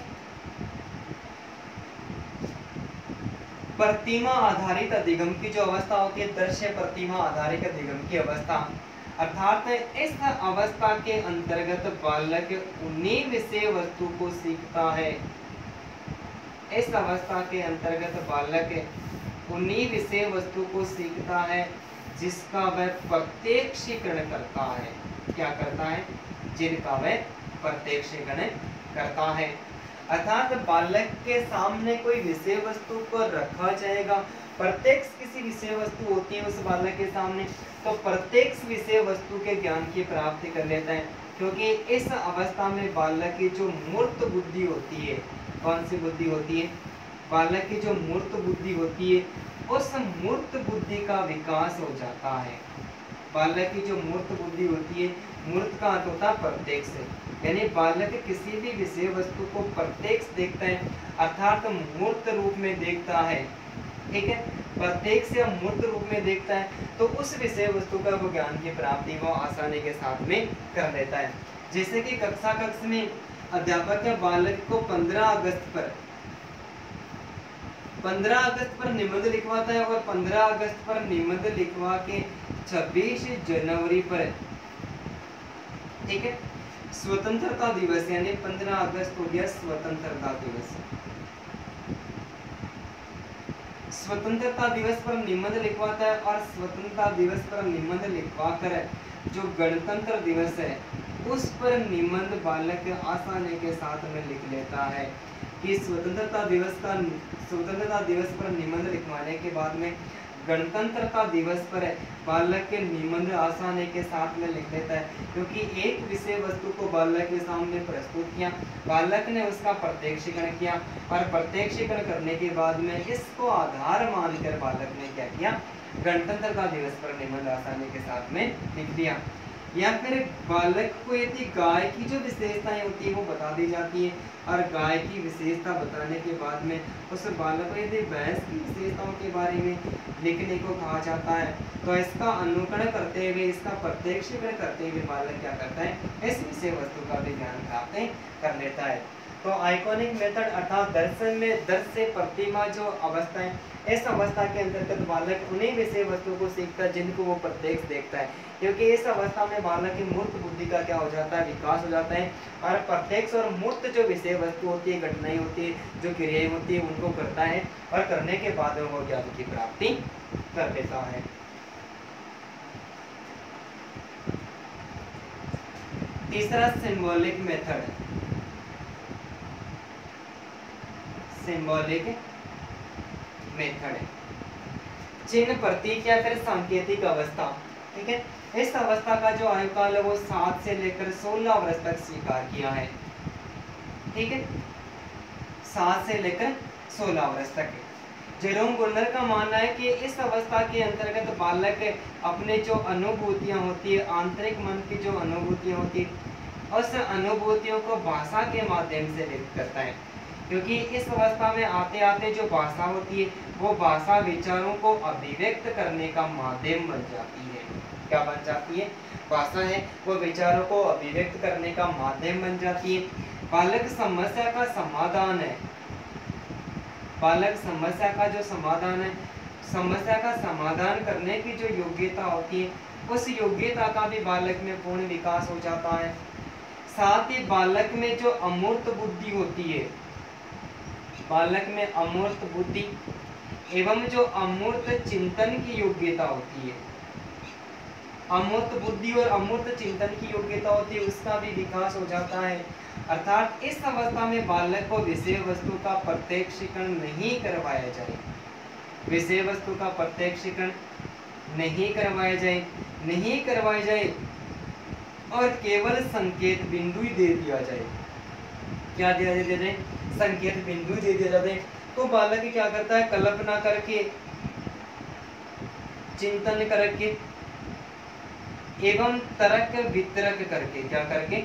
प्रतिमा आधारित अधिगम की जो अवस्था होती है, दृश्य प्रतिमा आधारित अधिगम की अवस्था, अर्थात इस अवस्था के अंतर्गत बालक उन्हीं विषय वस्तु को सीखता है। इस अवस्था के अंतर्गत बालक उन्हीं विषय वस्तु को सीखता है जिसका वह प्रत्यक्षीकरण करता है। क्या करता है? जिनका वह प्रत्यक्षीकरण करता है। अर्थात बालक के सामने कोई विषय वस्तु को रखा जाएगा, प्रत्येक किसी विषय वस्तु होती है उस बालक के सामने, तो प्रत्येक विषय वस्तु के ज्ञान की प्राप्ति कर लेता है, क्योंकि इस अवस्था में बालक की जो मूर्त बुद्धि होती है, कौन सी बुद्धि होती है, बालक की जो मूर्त बुद्धि होती है, उस मूर्त बुद्धि का विकास हो जाता है। बालक की जो मूर्त बुद्धि होती है, मूर्त का अर्थ होता है प्रत्यक्ष, यानी बालक किसी भी विषय वस्तु को प्रत्यक्ष देखता है, अर्थात मूर्त रूप में देखता है, ठीक है, प्रत्यक्ष या मूर्त रूप में देखता है, तो उस विषय वस्तु का वो ज्ञान की प्राप्ति वो आसानी के साथ में कर लेता है। जैसे कि कक्ष में अध्यापक या बालक को 15 अगस्त पर निबंध लिखवाता है और 15 अगस्त पर निबंध लिखवा के 26 जनवरी पर, ठीक है, स्वतंत्रता दिवस यानी 15 अगस्त हो गया स्वतंत्रता दिवस। स्वतंत्रता दिवस पर निबंध लिखवाता है और स्वतंत्रता दिवस पर निबंध लिखवाकर जो गणतंत्र दिवस है उस पर निबंध बालक आसानी के साथ में लिख लेता है कि स्वतंत्रता दिवस पर निबंध लिखवाने के बाद में गणतंत्रता दिवस पर बालक के निबंध आसानी के साथ में लिख लेता है, क्योंकि एक विषय वस्तु को बालक के सामने प्रस्तुत किया, बालक ने उसका प्रत्यक्षीकरण किया और प्रत्यक्षीकरण करने के बाद में इसको आधार मानकर बालक ने क्या किया, गणतंत्रता दिवस पर निबंध आसानी के साथ में लिख दिया। या फिर बालक को यदि गाय की जो विशेषताएं होती है वो बता दी जाती है और गाय की विशेषता बताने के बाद में उस बालक को यदि भैंस की विशेषताओं के बारे में लिखने को कहा जाता है, तो इसका अनुकरण करते हुए, इसका प्रत्यक्षीकरण करते हुए बालक क्या करता है, इस विषय वस्तु का भी ज्ञान प्राप्त कर लेता है। तो आइकॉनिक मेथड अर्थात दर्शन में दर्श से प्रतिमा जो अवस्था है, इस अवस्था के अंतर्गत बालक उन्हीं विषय वस्तु को सीखता है जिनको वो प्रत्यक्ष देखता है, क्योंकि इस अवस्था में बालक की मूर्त बुद्धि का क्या हो जाता है, विकास हो जाता है और प्रत्यक्ष और मूर्त जो विषय वस्तु होती है, घटनाएं होती है, जो क्रियाएं होती है, उनको करता है और करने के बाद में वो ज्ञान की प्राप्ति कर लेता है। तीसरा सिंबॉलिक मेथड, सिंबॉलिक मेथड चिन्ह प्रतीक या फिर सांकेतिक अवस्था, ठीक है, इस अवस्था का जो आयुकाल है वो 7 से लेकर 16 वर्ष तक स्वीकार किया है, ठीक है, 7 से लेकर 16 वर्ष तक। जेरोम गुर्नर का मानना है कि इस अवस्था के अंतर्गत बालक अपने जो अनुभूतियां होती है, आंतरिक मन की जो अनुभूतियां होती है, उस अनुभूतियों को भाषा के माध्यम से व्यक्त करता है, क्योंकि इस अवस्था में आते आते जो भाषा होती है वो भाषा विचारों को अभिव्यक्त करने का माध्यम बन जाती है। क्या बन जाती है? भाषा है वो विचारों को अभिव्यक्त करने का माध्यम बन जाती है। बालक समस्या का समाधान है, बालक समस्या का जो समाधान है, समस्या का समाधान करने की जो योग्यता होती है, उस योग्यता का भी बालक में पूर्ण विकास हो जाता है। साथ ही बालक में जो अमूर्त बुद्धि होती है, बालक में अमूर्त बुद्धि एवं जो अमूर्त चिंतन की योग्यता होती है, अमूर्त बुद्धि और अमूर्त चिंतन की योग्यता होती है, उसका भी विकास हो जाता है। अर्थात इस अवस्था में बालक को विषय वस्तु का प्रत्यक्षीकरण नहीं करवाया जाए, विषय वस्तु का प्रत्यक्षीकरण नहीं करवाया जाए और केवल संकेत बिंदु ही दे दिया जाए। क्या दिया जाए? संकेत बिंदु दे दिया जाता है। तो बालक क्या करता है, कल्पना करके, चिंतन करके एवं तर्क वितरक करके, क्या करके,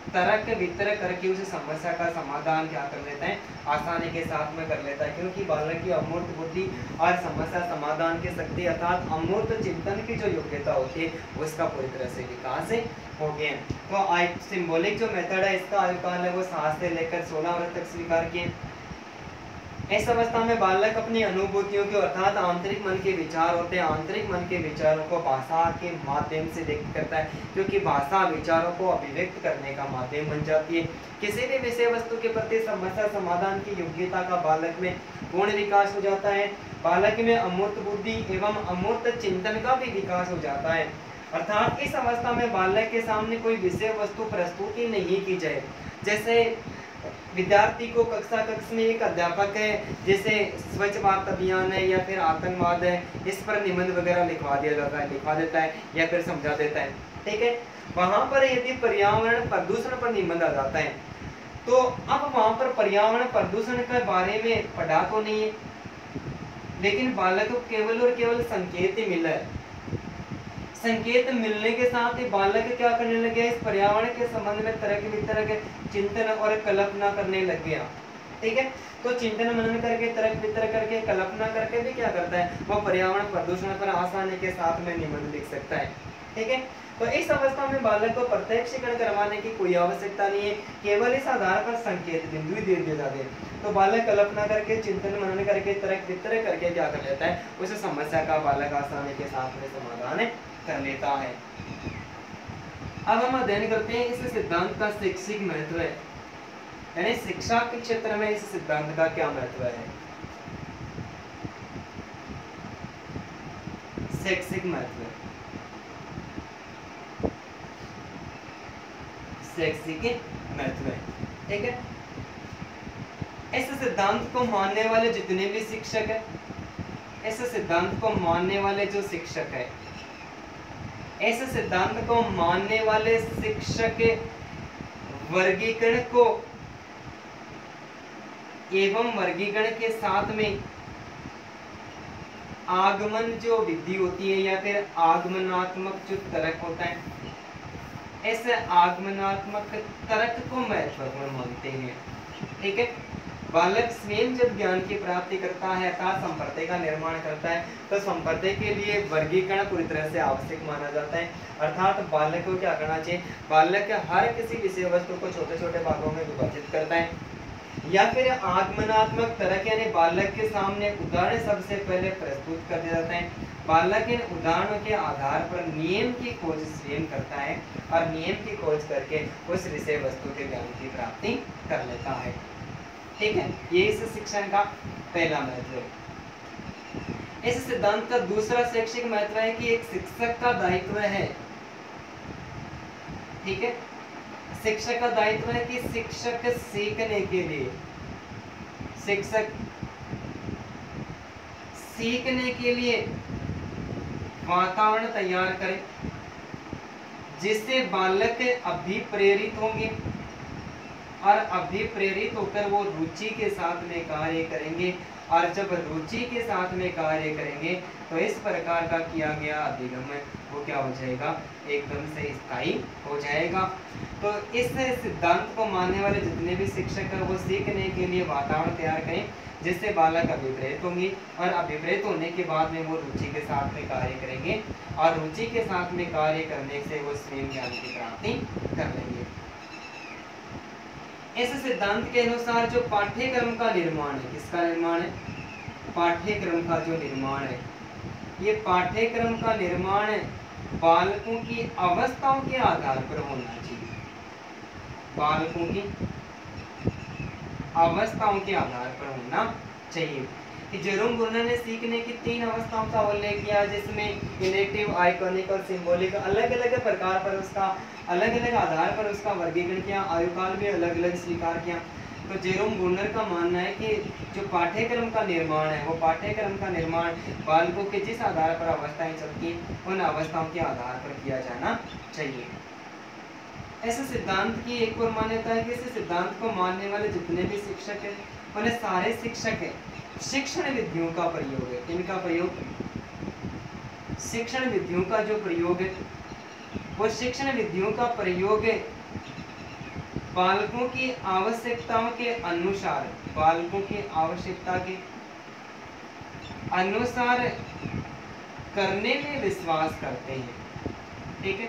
तर्क वितरक करके उस समस्या का समाधान क्या कर लेता है, आसानी के साथ में कर लेता है, क्योंकि बालक की अमूर्त बुद्धि और समस्या समाधान की शक्ति अर्थात अमूर्त चिंतन की जो योग्यता होती है उसका पूरी तरह से विकास हो गया। तो सिंबॉलिक जो मेथड है इसका आयुकाल है वो 7 से लेकर 16 वर्ष तक स्वीकार किए। इस अवस्था में बालक अपनी अनुभूतियों के अर्थात आंतरिक मन के विचार होते हैं, आंतरिक मन के विचारों को भाषा के माध्यम से व्यक्त करता है, क्योंकि भाषा विचारों को अभिव्यक्त करने का माध्यम बन जाती है। किसी भी विषय वस्तु के प्रति समस्या समाधान की योग्यता का बालक में पूर्ण विकास हो जाता है। बालक में अमूर्त बुद्धि एवं अमूर्त चिंतन का भी विकास हो जाता है। अर्थात इस अवस्था में बालक के सामने कोई विषय वस्तु प्रस्तुति नहीं की जाए, जैसे विद्यार्थी को कक्षा कक्ष में एक अध्यापक है, जैसे स्वच्छ भारत अभियान है या फिर आतंकवाद है, इस पर निबंध वगैरह लिखवा दिया जाता है, लिखवा देता है या फिर समझा देता है। ठीक है, वहां पर यदि पर्यावरण प्रदूषण पर निबंध आ जाता है तो अब वहां पर पर्यावरण प्रदूषण के बारे में पढ़ा तो नहीं है, लेकिन बालक को केवल और केवल संकेत ही मिला है। संकेत मिलने के साथ ही बालक क्या करने लगे, इस पर्यावरण के संबंध में तरह के चिंतन और कल्पना करने लग गया। ठीक है, तो चिंतन मनन करके तरक वितरक करके कल्पना करके भी क्या करता है, वह पर्यावरण प्रदूषण पर आसानी के साथ में निबंध लिख सकता है। ठीक है, तो इस अवस्था में बालक को प्रत्यक्षीकरण करवाने की कोई आवश्यकता नहीं है, केवल इस आधार पर संकेत बिंदु ही दे दिए जाते हैं। तो बालक कल्पना करके चिंतन मनन करके तरक वितरक करके क्या कर लेता है, उस समस्या का बालक आसानी के साथ में समाधान कर लेता है। अब हम अध्ययन करते हैं इस सिद्धांत का शैक्षिक महत्व है, यानी शिक्षा के क्षेत्र में इस सिद्धांत का क्या महत्व है। शैक्षिक महत्व, शैक्षिक महत्व है। ठीक है, इस सिद्धांत को मानने वाले जितने भी शिक्षक है, इस सिद्धांत को मानने वाले जो शिक्षक है, इस सिद्धांत को मानने वाले शिक्षक वर्गीकरण को एवं वर्गीकरण के साथ में आगमन जो विधि होती है या फिर आगमनात्मक जो तर्क होता है, इस आगमनात्मक तर्क को महत्वपूर्ण मानते हैं। ठीक है, बालक स्वयं जब ज्ञान की प्राप्ति करता है अर्थात संप्रदाय का निर्माण करता है, तो संप्रदाय के लिए वर्गीकरण पूरी तरह से आवश्यक माना जाता है। अर्थात बालक को क्या करना चाहिए, बालक हर किसी विषय वस्तु को छोटे छोटे भागों में विभाजित करता है, या फिर आगमनात्मक तर्क यानी बालक के सामने उदाहरण सबसे पहले प्रस्तुत कर दिया जाता है। बालक इन उदाहरणों के आधार पर नियम की खोज स्वयं करता है और नियम की खोज करके उस विषय वस्तु के ज्ञान की प्राप्ति कर लेता है। ठीक है, ये इस शिक्षण का पहला महत्व है। इस सिद्धांत का दूसरा शैक्षिक महत्व है कि एक शिक्षक का दायित्व है। ठीक है, शिक्षक का दायित्व है कि शिक्षक सीखने के लिए, शिक्षक सीखने के लिए वातावरण तैयार करे जिससे बालक अभिप्रेरित होंगे और अभिप्रेरित होकर वो रुचि के साथ में कार्य करेंगे, और जब रुचि के साथ में कार्य करेंगे तो इस प्रकार का किया गया अभिगम वो क्या हो जाएगा, एकदम से स्थायी हो जाएगा। तो इस सिद्धांत को मानने वाले जितने भी शिक्षक हैं वो सीखने के लिए वातावरण तैयार करें जिससे बालक अभिप्रेत होंगे, और अभिप्रेत होने के बाद में वो रुचि के साथ में कार्य करेंगे, और रुचि के साथ में कार्य करने से वो स्वयं ज्ञान की प्राप्ति कर लेंगे। इस सिद्धांत के अनुसार जो पाठ्यक्रम का निर्माण है, किसका निर्माण है, पाठ्यक्रम का जो निर्माण है, ये पाठ्यक्रम का निर्माण बालकों की अवस्थाओं के आधार पर होना चाहिए। बालकों की अवस्थाओं के आधार पर होना चाहिए। कि जेरोम ब्रूनर ने सीखने की 3 अवस्थाओं का उल्लेख किया, जिसमें इलेक्टिव, आइकॉनिक और सिंबॉलिक, अलग अलग प्रकार पर उसका अलग अलग आधार पर उसका वर्गीकरण किया, आयुकाल भी अलग अलग स्वीकार किया। तो जेरोम ब्रूनर का मानना है कि जो पाठ्यक्रम का निर्माण है वो पाठ्यक्रम का निर्माण बालकों के जिस आधार पर अवस्थाएं चलती उन अवस्थाओं के आधार पर किया जाना चाहिए। ऐसे सिद्धांत की एक और मान्यता है कि इस सिद्धांत को मानने वाले जितने भी शिक्षक हैं उन्हें सारे शिक्षक है शिक्षण विधियों का प्रयोग है। इनका प्रयोग, शिक्षण विधियों का जो प्रयोग है वो शिक्षण विधियों का प्रयोग है बालकों की आवश्यकताओं के अनुसार, बालकों की आवश्यकता के अनुसार करने में विश्वास करते हैं। ठीक है,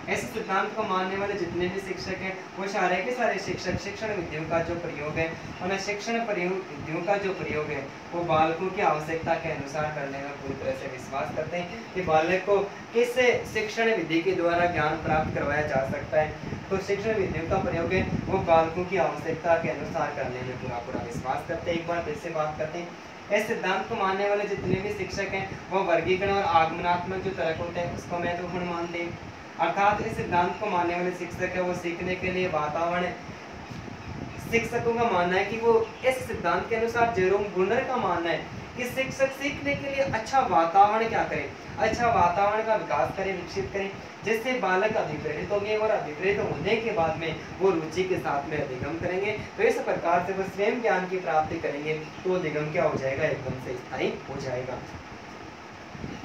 ऐसे सिद्धांत को मानने वाले जितने भी शिक्षक हैं वो सारे के सारे शिक्षक शिक्षण विधियों का जो प्रयोग है उन्हें शिक्षण विधियों का जो प्रयोग है वो बालकों की आवश्यकता के अनुसार करने में पूरी तरह से विश्वास करते हैं कि बालक को किस शिक्षण विधि के द्वारा ज्ञान प्राप्त करवाया जा सकता है। तो शिक्षण विधियों का प्रयोग है वो बालकों की आवश्यकता के अनुसार करने में पूरा विश्वास करते हैं। एक बार फिर से बात करते हैं, इस सिद्धांत को मानने वाले जितने भी शिक्षक हैं वो वर्गीकरण और आगमनात्मक जो तर्क होते हैं उसको महत्वपूर्ण मानते हैं। अर्थात इस सिद्धांत को मानने वाले शिक्षक है वो सीखने के लिए वातावरण शिक्षकों का मानना है कि वो इस सिद्धांत के अनुसार जेरोम ब्रूनर का मानना है कि शिक्षक सीखने के लिए अच्छा वातावरण क्या करें, अच्छा वातावरण का विकास करें, विकसित करें, जिससे बालक अभिप्रेरित होंगे और अभिप्रेरित होने के बाद में वो रुचि के साथ में अधिगम करेंगे। तो इस प्रकार से वो स्वयं ज्ञान की प्राप्ति करेंगे तो अधिगम क्या हो जाएगा, एकदम से स्थायी हो जाएगा।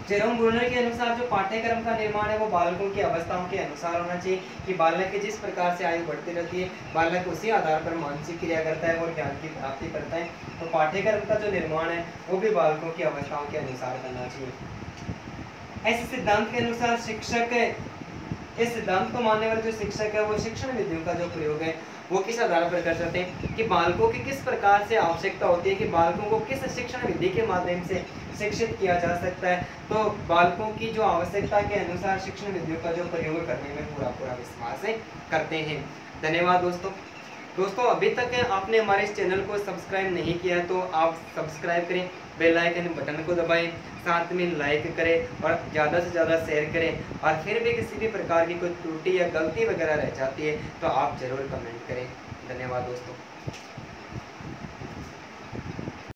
जेरोम ब्रूनर के अनुसार जो पाठ्यक्रम का निर्माण है वो बालकों की अवस्थाओं के अनुसार होना चाहिए कि बालक की जिस प्रकार से आयु बढ़ती रहती है बालक उसी आधार पर मानसिक क्रिया करता है और ज्ञान की प्राप्ति करता है। तो पाठ्यक्रम का जो निर्माण है वो भी बालकों की अवस्थाओं के अनुसार करना चाहिए। ऐसे सिद्धांत के अनुसार शिक्षक, इस सिद्धांत को मानने वाले जो शिक्षक है वो शिक्षण विधियों का जो प्रयोग है वो किस आधार पर कर सकते हैं कि बालकों की किस प्रकार से आवश्यकता होती है कि बालकों को किस शिक्षण विधि के माध्यम से शिक्षित किया जा सकता है। तो बालकों की जो आवश्यकता के अनुसार शिक्षण विधियों का जो प्रयोग करने में पूरा विश्वास करते हैं। धन्यवाद दोस्तों अभी तक आपने हमारे इस चैनल को सब्सक्राइब नहीं किया है तो आप सब्सक्राइब करें, बेल आइकन बटन को दबाएं, साथ में लाइक करें और ज़्यादा से ज़्यादा शेयर करें। और फिर भी किसी भी प्रकार की कोई त्रुटि या गलती वगैरह रह जाती है तो आप ज़रूर कमेंट करें। धन्यवाद दोस्तों।